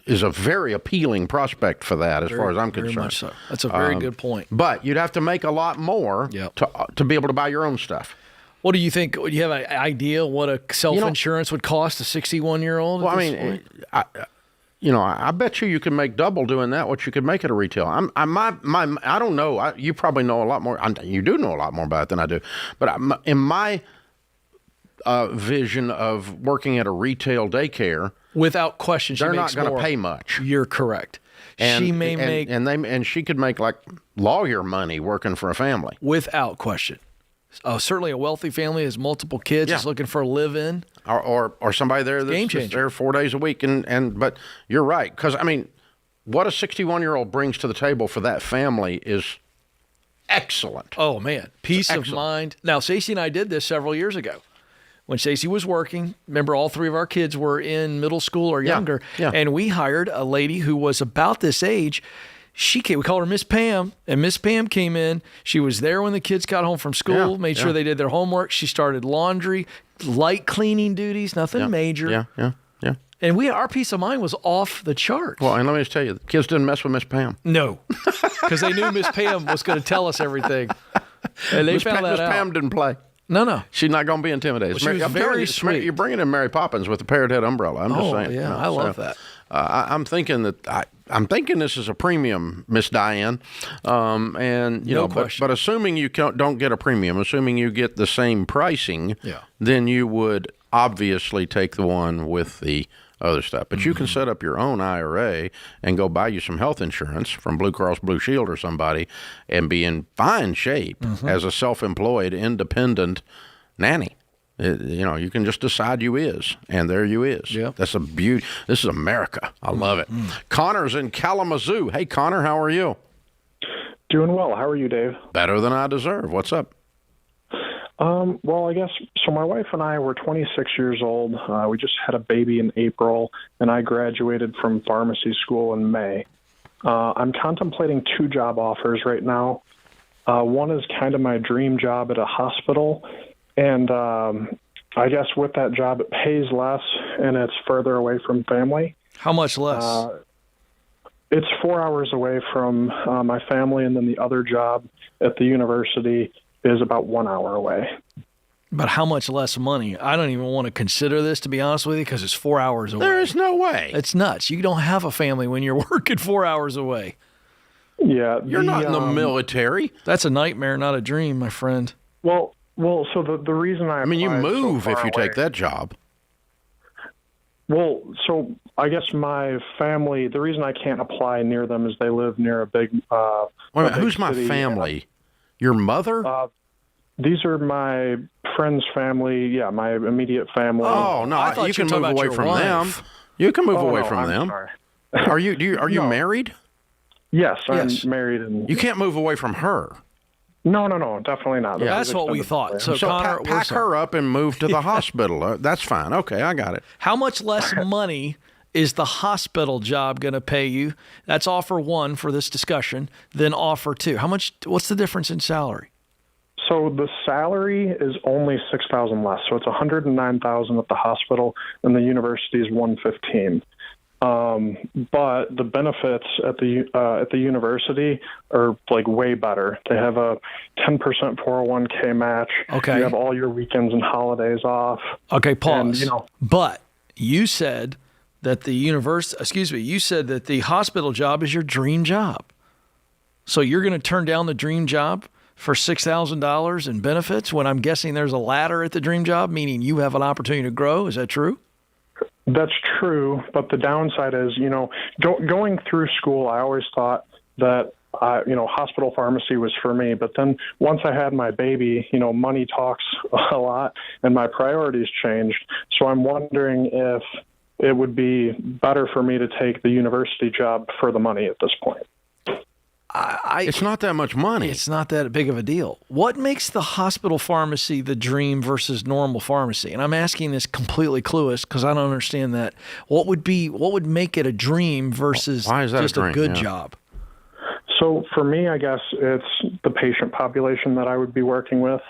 is a very appealing prospect for that, as far as I'm concerned. Very much so. That's a very good point. But you'd have to make a lot more to be able to buy your own stuff. What do you think? Do you have an idea what a self-insurance would cost a 61-year-old? Well, I mean, I bet you can make double doing that what you could make at a retail. I don't know. You probably know a lot more. You do know a lot more about it than I do. But in my vision of working at a retail daycare, without question, they're not going to pay much. You're correct. She may make and she could make like lawyer money working for a family without question. Certainly, a wealthy family has multiple kids is looking for a live-in, or somebody there that's there 4 days a week. But you're right, because I mean, what a 61-year-old brings to the table for that family is excellent. Oh man, peace of mind. Now, Stacey and I did this several years ago when Stacey was working. Remember, all three of our kids were in middle school or younger, and we hired a lady who was about this age. We called her Miss Pam, and Miss Pam came in. She was there when the kids got home from school, made sure they did their homework. She started laundry, light cleaning duties, nothing major. Yeah. And our peace of mind was off the charts. Well, and let me just tell you, the kids didn't mess with Miss Pam. No, because they knew Miss Pam was going to tell us everything. And they found that out. Miss Pam didn't play. No. She's not going to be intimidated. Well, she was very sweet. You're bringing in Mary Poppins with the parrot head umbrella. I'm just saying. Yeah, I love that. I'm thinking this is a premium, Miss Diane, and no question. But assuming you don't get a premium, assuming you get the same pricing, then you would obviously take the one with the other stuff. But you can set up your own IRA and go buy you some health insurance from Blue Cross Blue Shield or somebody, and be in fine shape as a self-employed, independent nanny. You can just decide you is, and there you is. Yeah. That's a beauty. This is America. I love it. Connor's in Kalamazoo. Hey, Connor, how are you? Doing well. How are you, Dave? Better than I deserve. What's up? Well, I guess, so my wife and I were 26 years old. We just had a baby in April, and I graduated from pharmacy school in May. I'm contemplating 2 job offers right now. One is kind of my dream job at a hospital, and I guess with that job, it pays less, and it's further away from family. How much less? It's 4 hours away from my family, and then the other job at the university is about 1 hour away. But how much less money? I don't even want to consider this, to be honest with you, because it's 4 hours away. There is no way. It's nuts. You don't have a family when you're working 4 hours away. Yeah. You're not in the military. That's a nightmare, not a dream, my friend. Well, so the reason I mean, you move if you take away. that job. Well, so I guess my family, the reason I can't apply near them is they live near a big Wait a minute, who's my city. family? Your mother? These are my friend's family. Yeah, my immediate family. Oh no, you can move away from them. You can move away from them. Sorry. Are you married? Yes, I'm married, and you can't move away from her. No, definitely not. Yeah, that's what we thought. So Connor, pack her up and move to the hospital. That's fine. Okay, I got it. How much less money is the hospital job going to pay you? That's offer 1 for this discussion. Then offer 2. What's the difference in salary? So the salary is only $6,000 less. So it's $109,000 at the hospital, and the university is $115,000. But the benefits at the university are like way better. They have a 10% 401k match. Okay. You have all your weekends and holidays off. Okay, pause. And, but you said that you said that the hospital job is your dream job. So you're going to turn down the dream job for $6,000 in benefits when I'm guessing there's a ladder at the dream job, meaning you have an opportunity to grow. Is that true? That's true, but the downside is, going through school, I always thought that, hospital pharmacy was for me. But then once I had my baby, money talks a lot, and my priorities changed. So I'm wondering if it would be better for me to take the university job for the money at this point. It's not that much money. It's not that big of a deal. What makes the hospital pharmacy the dream versus normal pharmacy? And I'm asking this completely clueless because I don't understand that. What would make it a dream versus just a good job? So for me, I guess it's the patient population that I would be working with.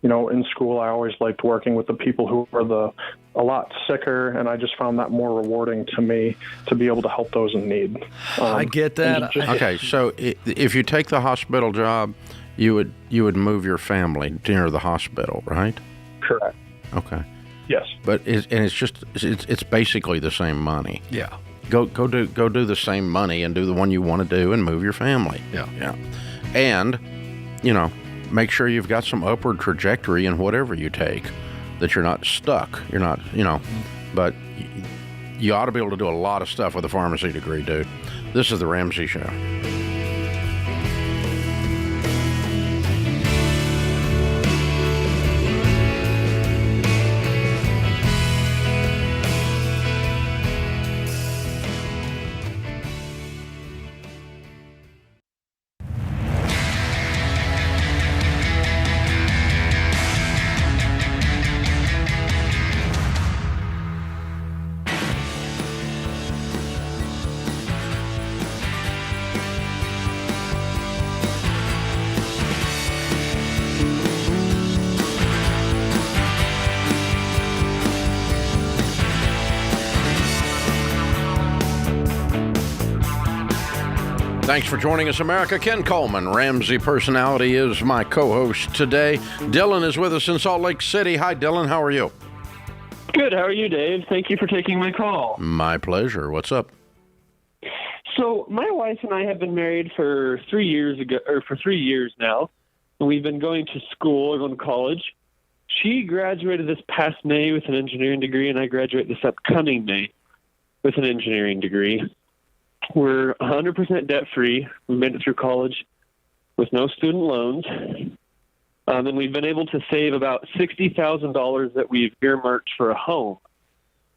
In school, I always liked working with the people who were a lot sicker, and I just found that more rewarding to me to be able to help those in need. I get that. Okay, so if you take the hospital job, you would move your family near the hospital, right? Correct. Okay. Yes. But it's basically the same money. Yeah. Go do the same money and do the one you want to do and move your family. Yeah. And, make sure you've got some upward trajectory in whatever you take, that you're not stuck. You're not, but you ought to be able to do a lot of stuff with a pharmacy degree, dude. This is the Ramsey Show. Thanks for joining us, America. Ken Coleman, Ramsey Personality, is my co-host today. Dylan is with us in Salt Lake City. Hi, Dylan. How are you? Good. How are you, Dave? Thank you for taking my call. My pleasure. What's up? So my wife and I have been married for 3 years now. And we've been going to school, going to college. She graduated this past May with an engineering degree, and I graduate this upcoming May with an engineering degree. We're 100% debt-free. We made it through college with no student loans. And we've been able to save about $60,000 that we've earmarked for a home.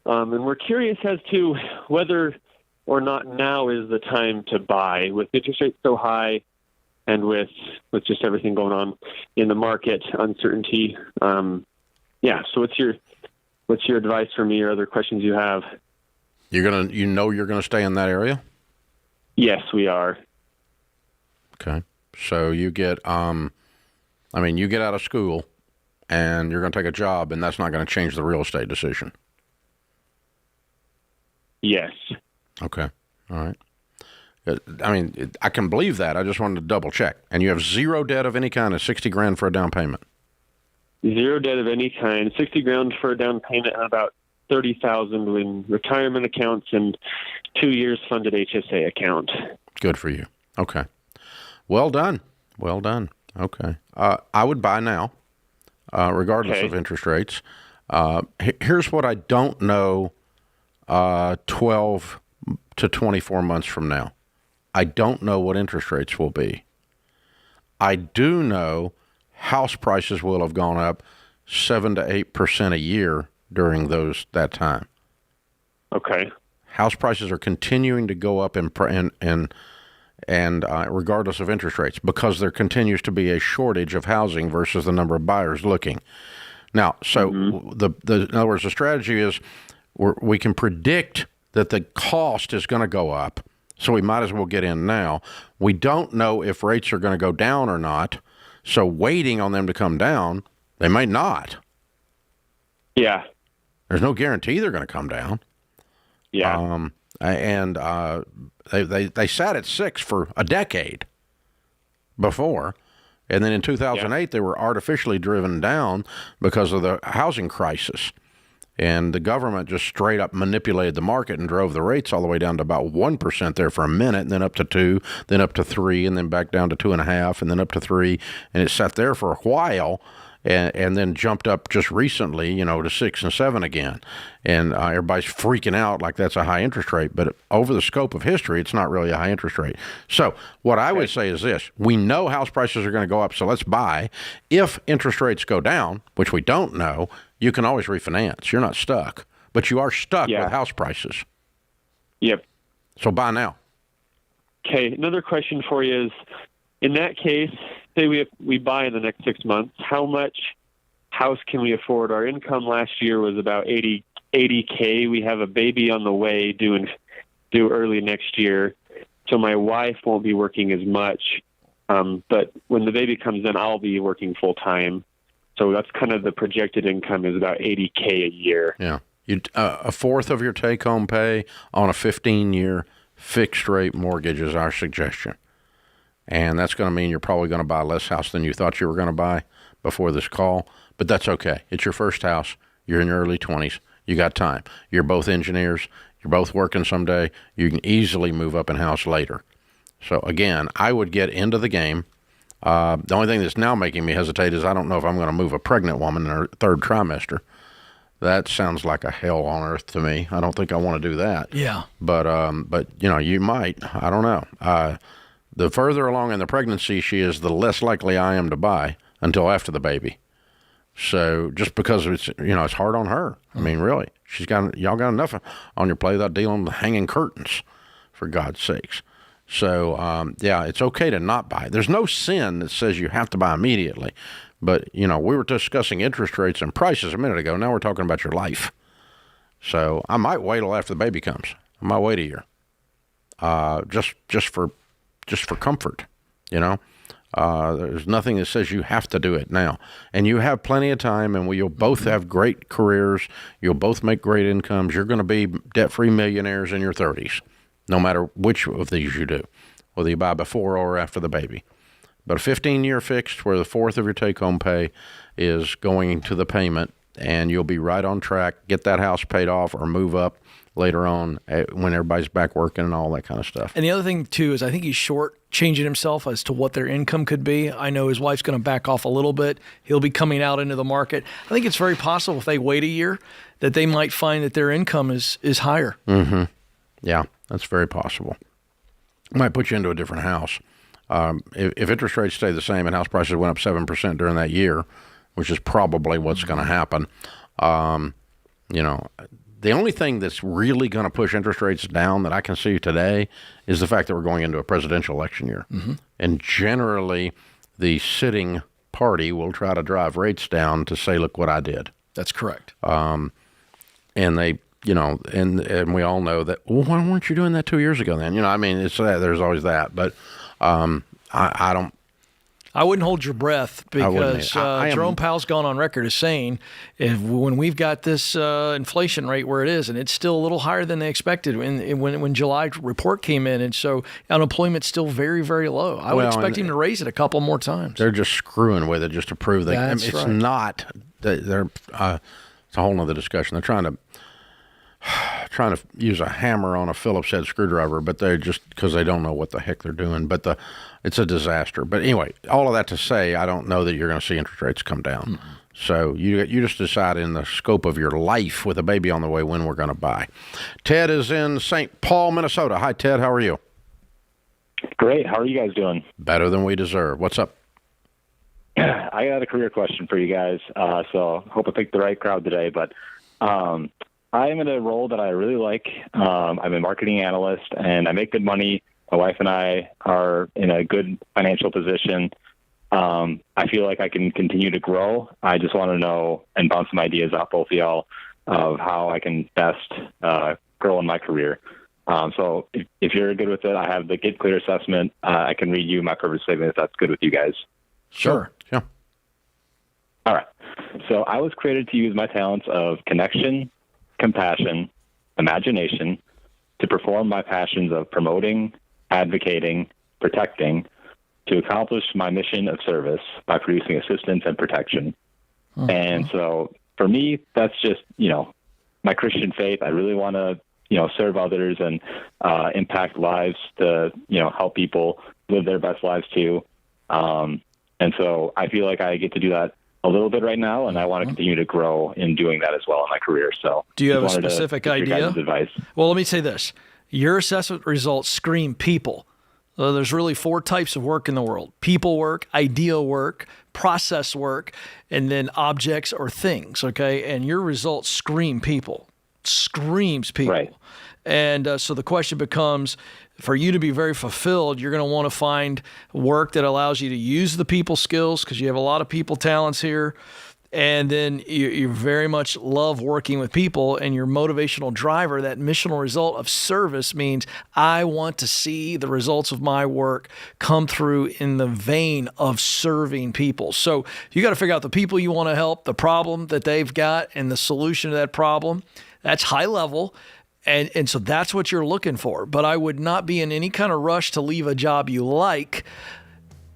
And we're curious as to whether or not now is the time to buy with interest rates so high and with just everything going on in the market, uncertainty. So what's your advice for me or other questions you have? You're gonna stay in that area? Yes, we are. Okay. So you get you get out of school and you're going to take a job, and that's not going to change the real estate decision. Yes. Okay. All right. I can believe that. I just wanted to double check. And you have zero debt of any kind, of $60,000 for a down payment. Zero debt of any kind, $60,000 for a down payment, and about $30,000 in retirement accounts and 2 years funded HSA account. Good for you. Okay. Well done. Well done. Okay. I would buy now, regardless of interest rates. Here's what I don't know 12 to 24 months from now. I don't know what interest rates will be. I do know house prices will have gone up 7 to 8% a year during that time. Okay. House prices are continuing to go up and regardless of interest rates, because there continues to be a shortage of housing versus the number of buyers looking. Now, so in other words, the strategy is we can predict that the cost is going to go up, so we might as well get in now. We don't know if rates are going to go down or not, so waiting on them to come down, they might not. Yeah. There's no guarantee they're going to come down. Yeah. They sat at 6 for a decade before, and then in 2008 they were artificially driven down because of the housing crisis, and the government just straight up manipulated the market and drove the rates all the way down to about 1% there for a minute, and then up to 2, then up to 3, and then back down to 2.5, and then up to 3, and it sat there for a while. And then jumped up just recently, to 6 and 7 again. And everybody's freaking out like that's a high interest rate. But over the scope of history, it's not really a high interest rate. So what I would say is this. We know house prices are going to go up, so let's buy. If interest rates go down, which we don't know, you can always refinance. You're not stuck. But you are stuck with house prices. Yep. So buy now. Okay. Another question for you is, in that case, say we buy in the next 6 months, how much house can we afford? Our income last year was about $80K. We have a baby on the way due early next year, so my wife won't be working as much. But when the baby comes in, I'll be working full time. So that's kind of the projected income is about $80K a year. Yeah, a fourth of your take-home pay on a 15-year fixed-rate mortgage is our suggestion. And that's going to mean you're probably going to buy less house than you thought you were going to buy before this call. But that's okay. It's your first house. You're in your early 20s. You got time. You're both engineers. You're both working someday. You can easily move up in house later. So, again, I would get into the game. The only thing that's now making me hesitate is I don't know if I'm going to move a pregnant woman in her third trimester. That sounds like a hell on earth to me. I don't think I want to do that. Yeah. But you might. I don't know. The further along in the pregnancy she is, the less likely I am to buy until after the baby. So just because it's hard on her. I mean, really, y'all got enough on your plate without dealing with hanging curtains, for God's sakes. So it's okay to not buy. There's no sin that says you have to buy immediately. But we were discussing interest rates and prices a minute ago. Now we're talking about your life. So I might wait till after the baby comes. I might wait a year. Just for comfort, there's nothing that says you have to do it now. And you have plenty of time, and you'll both have great careers. You'll both make great incomes. You're going to be debt-free millionaires in your 30s, no matter which of these you do, whether you buy before or after the baby. But a 15-year fixed where the fourth of your take-home pay is going to the payment, and you'll be right on track, get that house paid off or move up later on when everybody's back working and all that kind of stuff. And the other thing, too, is I think he's short-changing himself as to what their income could be. I know his wife's going to back off a little bit. He'll be coming out into the market. I think it's very possible if they wait a year that they might find that their income is higher. Mm-hmm. Yeah, that's very possible. Might put you into a different house. If interest rates stay the same and house prices went up 7% during that year, which is probably what's going to happen, the only thing that's really going to push interest rates down that I can see today is the fact that we're going into a presidential election year. Mm-hmm. And generally, the sitting party will try to drive rates down to say, look what I did. That's correct. And they, and we all know that, well, why weren't you doing that 2 years ago then? It's that, there's always that. But I wouldn't hold your breath because Jerome Powell's gone on record as saying when we've got this inflation rate where it is, and it's still a little higher than they expected when July report came in, and so unemployment's still very, very low. I would expect him to raise it a couple more times. They're just screwing with it just to prove that That's right. It's not. It's a whole other discussion. They're trying to use a hammer on a Phillips head screwdriver, but they're just because they don't know what the heck they're doing. But it's a disaster. But anyway, all of that to say, I don't know that you're going to see interest rates come down. Mm-hmm. So you just decide in the scope of your life with a baby on the way when we're going to buy. Ted is in St. Paul, Minnesota. Hi, Ted. How are you? Great. How are you guys doing? Better than we deserve. What's up? I got a career question for you guys. So hope I picked the right crowd today. But I am in a role that I really like. I'm a marketing analyst, and I make good money. My wife and I are in a good financial position. I feel like I can continue to grow. I just want to know and bounce some ideas off both of y'all of how I can best grow in my career. So if you're good with it, I have the Get Clear assessment. I can read you my purpose statement if that's good with you guys. Sure. Yeah. All right. So I was created to use my talents of connection, compassion, imagination to perform my passions of promoting, advocating, protecting, to accomplish my mission of service by producing assistance and protection. Mm-hmm. And so for me, that's just, my Christian faith. I really want to, serve others and impact lives to, help people live their best lives too. And so I feel like I get to do that a little bit right now, and I want to continue to grow in doing that as well in my career. So do you have a specific idea? Advice. Well, let me say this. Your assessment results scream people. There's really 4 types of work in the world: people work, idea work, process work, and then objects or things, okay? And your results scream people. Screams people. Right. And so the question becomes, for you to be very fulfilled, you're going to want to find work that allows you to use the people skills, because you have a lot of people talents here. And then you very much love working with people, and your motivational driver, that missional result of service, means I want to see the results of my work come through in the vein of serving people. So you got to figure out the people you want to help, the problem that they've got, and the solution to that problem. That's high level. And so that's what you're looking for. But I would not be in any kind of rush to leave a job you like,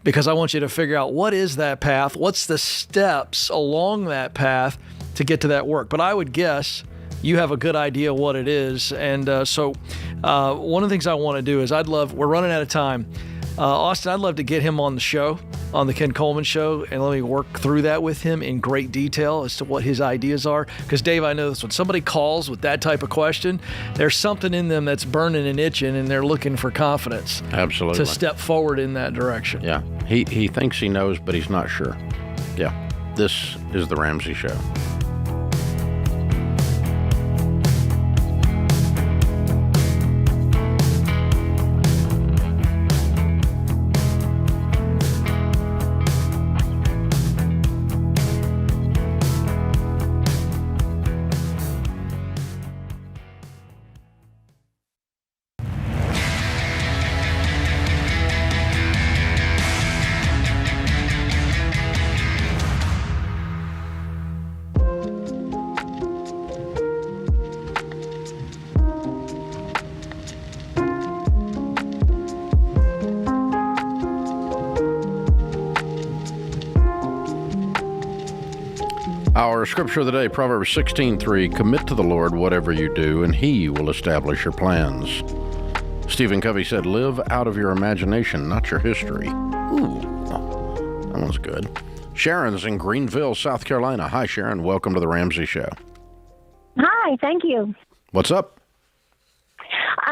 because I want you to figure out what is that path, what's the steps along that path to get to that work. But I would guess you have a good idea what it is. And so one of the things I want to do is we're running out of time. Austin, I'd love to get him on the show, on the Ken Coleman Show, and let me work through that with him in great detail as to what his ideas are. Because, Dave, I know this, when somebody calls with that type of question, there's something in them that's burning and itching, and they're looking for confidence. Absolutely. To step forward in that direction. Yeah. He thinks he knows, but he's not sure. Yeah. This is The Ramsey Show. Our scripture of the day, Proverbs 16:3, commit to the Lord whatever you do, and he will establish your plans. Stephen Covey said, live out of your imagination, not your history. Ooh, that one's good. Sharon's in Greenville, South Carolina. Hi, Sharon. Welcome to the Ramsey Show. Hi, thank you. What's up?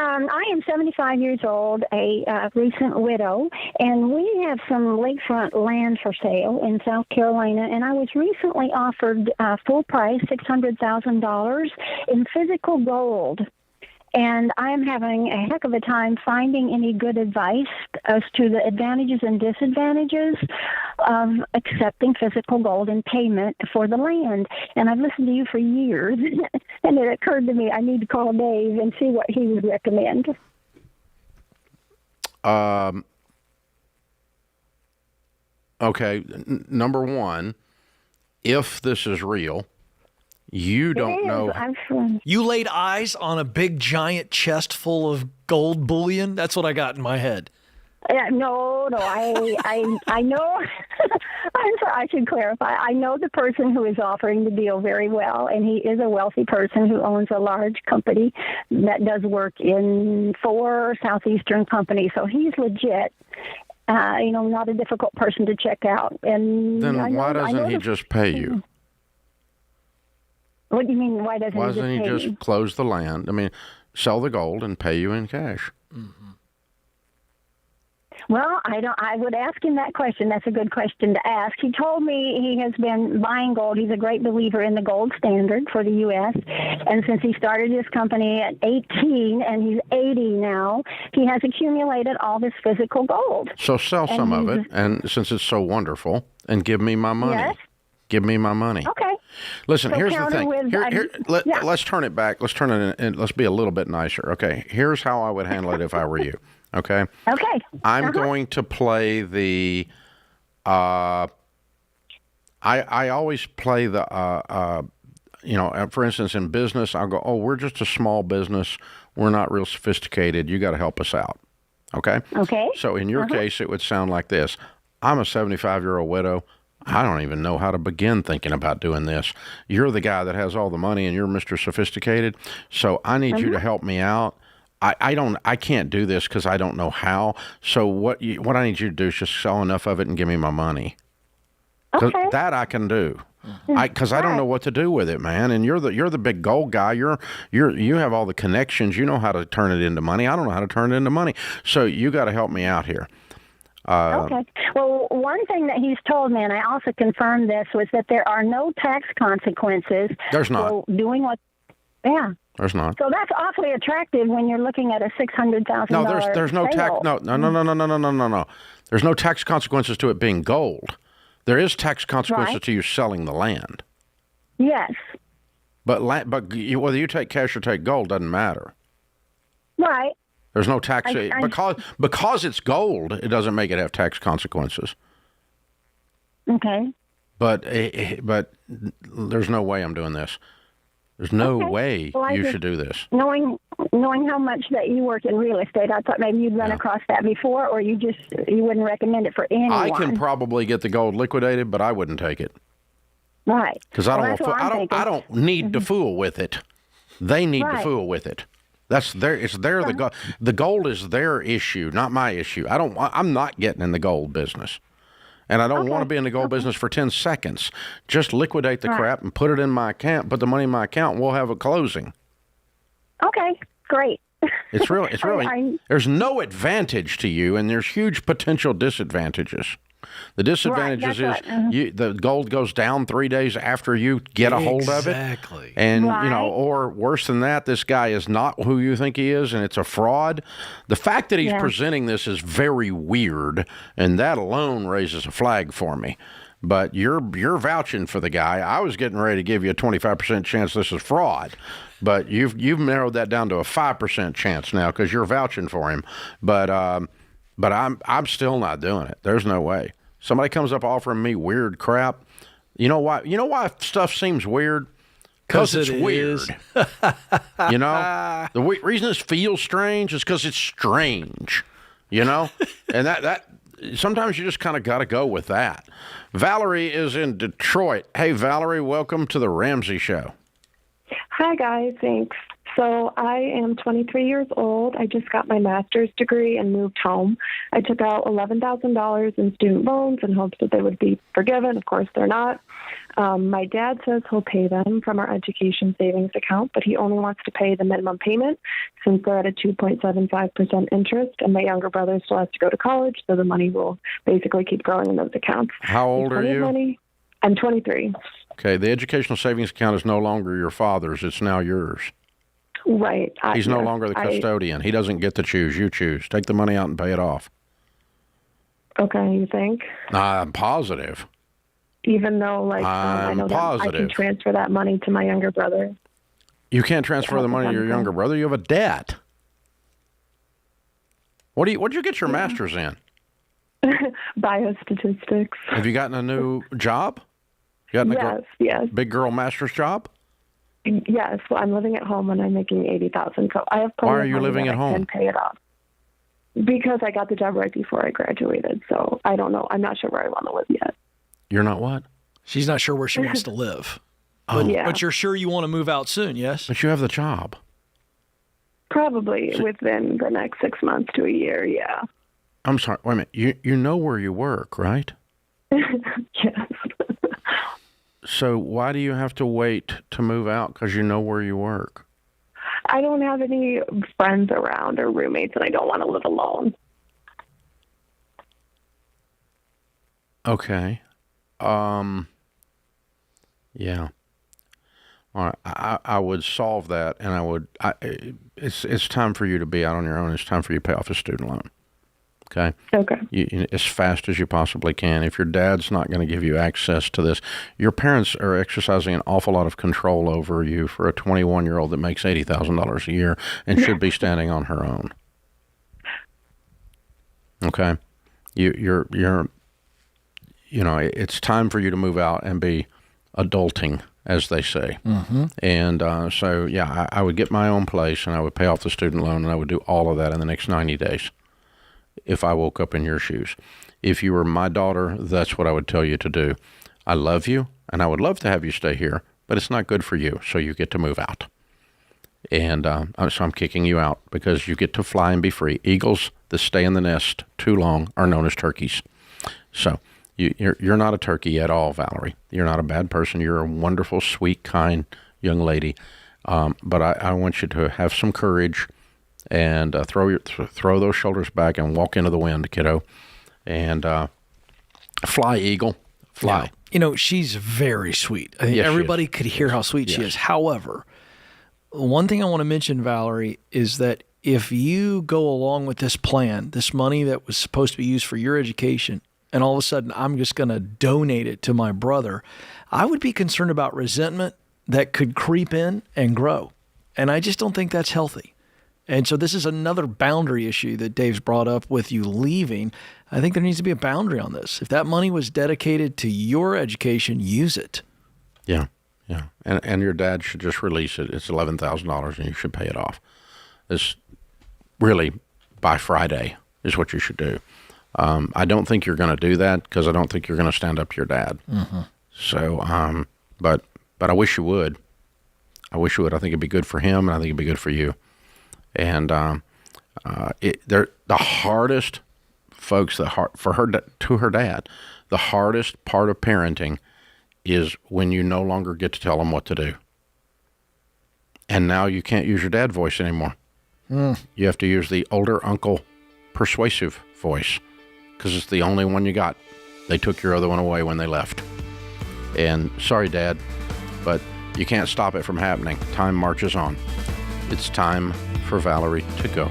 I am 75 years old, a recent widow, and we have some lakefront land for sale in South Carolina, and I was recently offered full price, $600,000 in physical gold. And I am having a heck of a time finding any good advice as to the advantages and disadvantages of accepting physical gold in payment for the land. And I've listened to you for years, and it occurred to me I need to call Dave and see what he would recommend. Okay, number one, if this is real, you don't know. You laid eyes on a big, giant chest full of gold bullion? That's what I got in my head. No, I know. I'm sorry, I should clarify. I know the person who is offering the deal very well, and he is a wealthy person who owns a large company that does work in 4 southeastern companies. So he's legit. Not a difficult person to check out. And then why doesn't he just pay you? What do you mean? Why doesn't he just close the land? I mean, sell the gold and pay you in cash. Mm-hmm. Well, I would ask him that question. That's a good question to ask. He told me he has been buying gold. He's a great believer in the gold standard for the U.S. And since he started his company at 18 and he's 80 now, he has accumulated all this physical gold. So sell some of it, and since it's so wonderful, and give me my money. Yes. Give me my money. Okay. Listen, So here's the counter thing. with- Let's turn it back. Let's turn it in. Let's be a little bit nicer. Okay. Here's how I would handle it if I were you. Okay. Okay. I'm going to play the. I always play the. For instance, in business, I'll go, oh, we're just a small business. We're not real sophisticated. You got to help us out. Okay. Okay. So in your case, it would sound like this. I'm a 75-year-old widow. I don't even know how to begin thinking about doing this. You're the guy that has all the money, and you're Mr. Sophisticated. So I need you to help me out. I can't do this because I don't know how. So what I need you to do is just sell enough of it and give me my money. Okay. That I can do. Because I don't know what to do with it, man. And you're the big gold guy. You have all the connections. You know how to turn it into money. I don't know how to turn it into money. So you got to help me out here. Okay. Well, one thing that he's told me, and I also confirmed this, was that there are no tax consequences. There's not. For doing what? Yeah. There's not. So that's awfully attractive when you're looking at a $600,000. No, there's no tax. No. There's no tax consequences to it being gold. There is tax consequences to you selling the land. Yes. But whether you take cash or take gold doesn't matter. Right. There's no tax because it's gold. It doesn't make it have tax consequences. Okay. But there's no way I'm doing this. There's no way you should do this. Knowing how much that you work in real estate, I thought maybe you'd run across that before, or you wouldn't recommend it for anyone. I can probably get the gold liquidated, but I wouldn't take it. Right. Because I don't need to fool with it. They need to fool with it. The gold is their issue, not my issue. I'm not getting in the gold business. And I don't want to be in the gold business for 10 seconds. Just liquidate the crap and put it in my account, put the money in my account, and we'll have a closing. Okay, great. It's really there's no advantage to you, and there's huge potential disadvantages. The disadvantages the gold goes down 3 days after you get a hold of it. Exactly. And, or worse than that, this guy is not who you think he is, and it's a fraud. The fact that he's presenting this is very weird, and that alone raises a flag for me. But you're vouching for the guy. I was getting ready to give you a 25% chance this is fraud. But you've narrowed that down to a 5% chance now because you're vouching for him. But I'm still not doing it. There's no way. Somebody comes up offering me weird crap. You know why? You know why stuff seems weird? Because it's weird. The reason it feels strange is because it's strange. And that sometimes you just kind of got to go with that. Valerie is in Detroit. Hey, Valerie, welcome to the Ramsey Show. Hi, guys. Thanks. So I am 23 years old. I just got my master's degree and moved home. I took out $11,000 in student loans in hopes that they would be forgiven. Of course, they're not. My dad says he'll pay them from our education savings account, but he only wants to pay the minimum payment since they're at a 2.75% interest, and my younger brother still has to go to college, so the money will basically keep growing in those accounts. How old are you? Money. I'm 23. Okay, the educational savings account is no longer your father's. It's now yours. Right. He's no longer the custodian. He doesn't get to choose. You choose. Take the money out and pay it off. Okay, you think? I'm positive. Even though, I know that I can transfer that money to my younger brother. You can't transfer the money to your younger brother. You have a debt. What'd you get your master's in? Biostatistics. Have you gotten a new job? Yes. Big girl master's job? Yes. Well, I'm living at home and I'm making $80,000, so I have plenty. Why are you living at home? I can pay it off. Because I got the job right before I graduated, so I don't know. I'm not sure where I want to live yet. You're not what? She's not sure where she wants to live. But you're sure you want to move out soon, yes? But you have the job. Probably within the next 6 months to a year, yeah. I'm sorry. Wait a minute. You know where you work, right? Yes. So why do you have to wait to move out? Because you know where you work. I don't have any friends around or roommates, and I don't want to live alone. Okay. Yeah. All right. I would solve that, and it's time for you to be out on your own. It's time for you to pay off a student loan. Okay? Okay. As fast as you possibly can. If your dad's not going to give you access to this, your parents are exercising an awful lot of control over you for a 21-year-old that makes $80,000 a year and should be standing on her own. Okay? It's time for you to move out and be adulting, as they say. Mm-hmm. And I would get my own place, and I would pay off the student loan, and I would do all of that in the next 90 days if I woke up in your shoes. If you were my daughter, that's what I would tell you to do. I love you, and I would love to have you stay here, but it's not good for you, so you get to move out. And so I'm kicking you out because you get to fly and be free. Eagles that stay in the nest too long are known as turkeys. So you're not a turkey at all, Valerie. You're not a bad person. You're a wonderful, sweet, kind young lady. But I want you to have some courage and throw those shoulders back and walk into the wind, kiddo. And fly, Eagle, fly. Yeah. She's very sweet. I think everybody could hear how sweet she is. However, one thing I want to mention, Valerie, is that if you go along with this plan, this money that was supposed to be used for your education, and all of a sudden I'm just going to donate it to my brother, I would be concerned about resentment that could creep in and grow. And I just don't think that's healthy. And so this is another boundary issue that Dave's brought up with you leaving. I think there needs to be a boundary on this. If that money was dedicated to your education, use it. Yeah. And your dad should just release it. It's $11,000 and you should pay it off. This really by Friday is what you should do. I don't think you're going to do that because I don't think you're going to stand up to your dad. Mm-hmm. So, but I wish you would. I think it'd be good for him, and I think it'd be good for you. And they're the hardest folks. To her dad, the hardest part of parenting is when you no longer get to tell them what to do. And now you can't use your dad voice anymore. You have to use the older uncle persuasive voice because it's the only one you got. They took your other one away when they left. And sorry, Dad, but you can't stop it from happening. Time marches on. It's time for Valerie to go.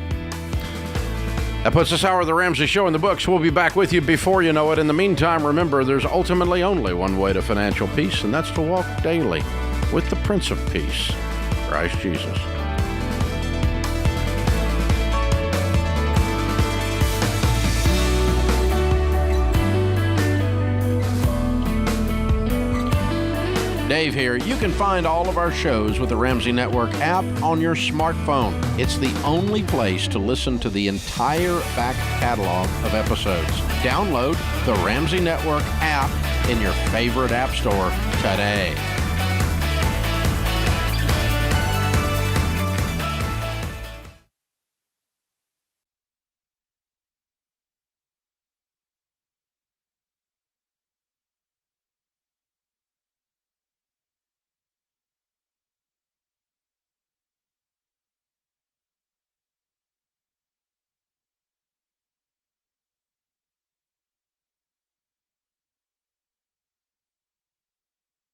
That puts this hour of the Ramsey Show in the books. We'll be back with you before you know it. In the meantime, remember, there's ultimately only one way to financial peace, and that's to walk daily with the Prince of Peace, Christ Jesus. Dave here. You can find all of our shows with the Ramsey Network app on your smartphone. It's the only place to listen to the entire back catalog of episodes. Download the Ramsey Network app in your favorite app store today.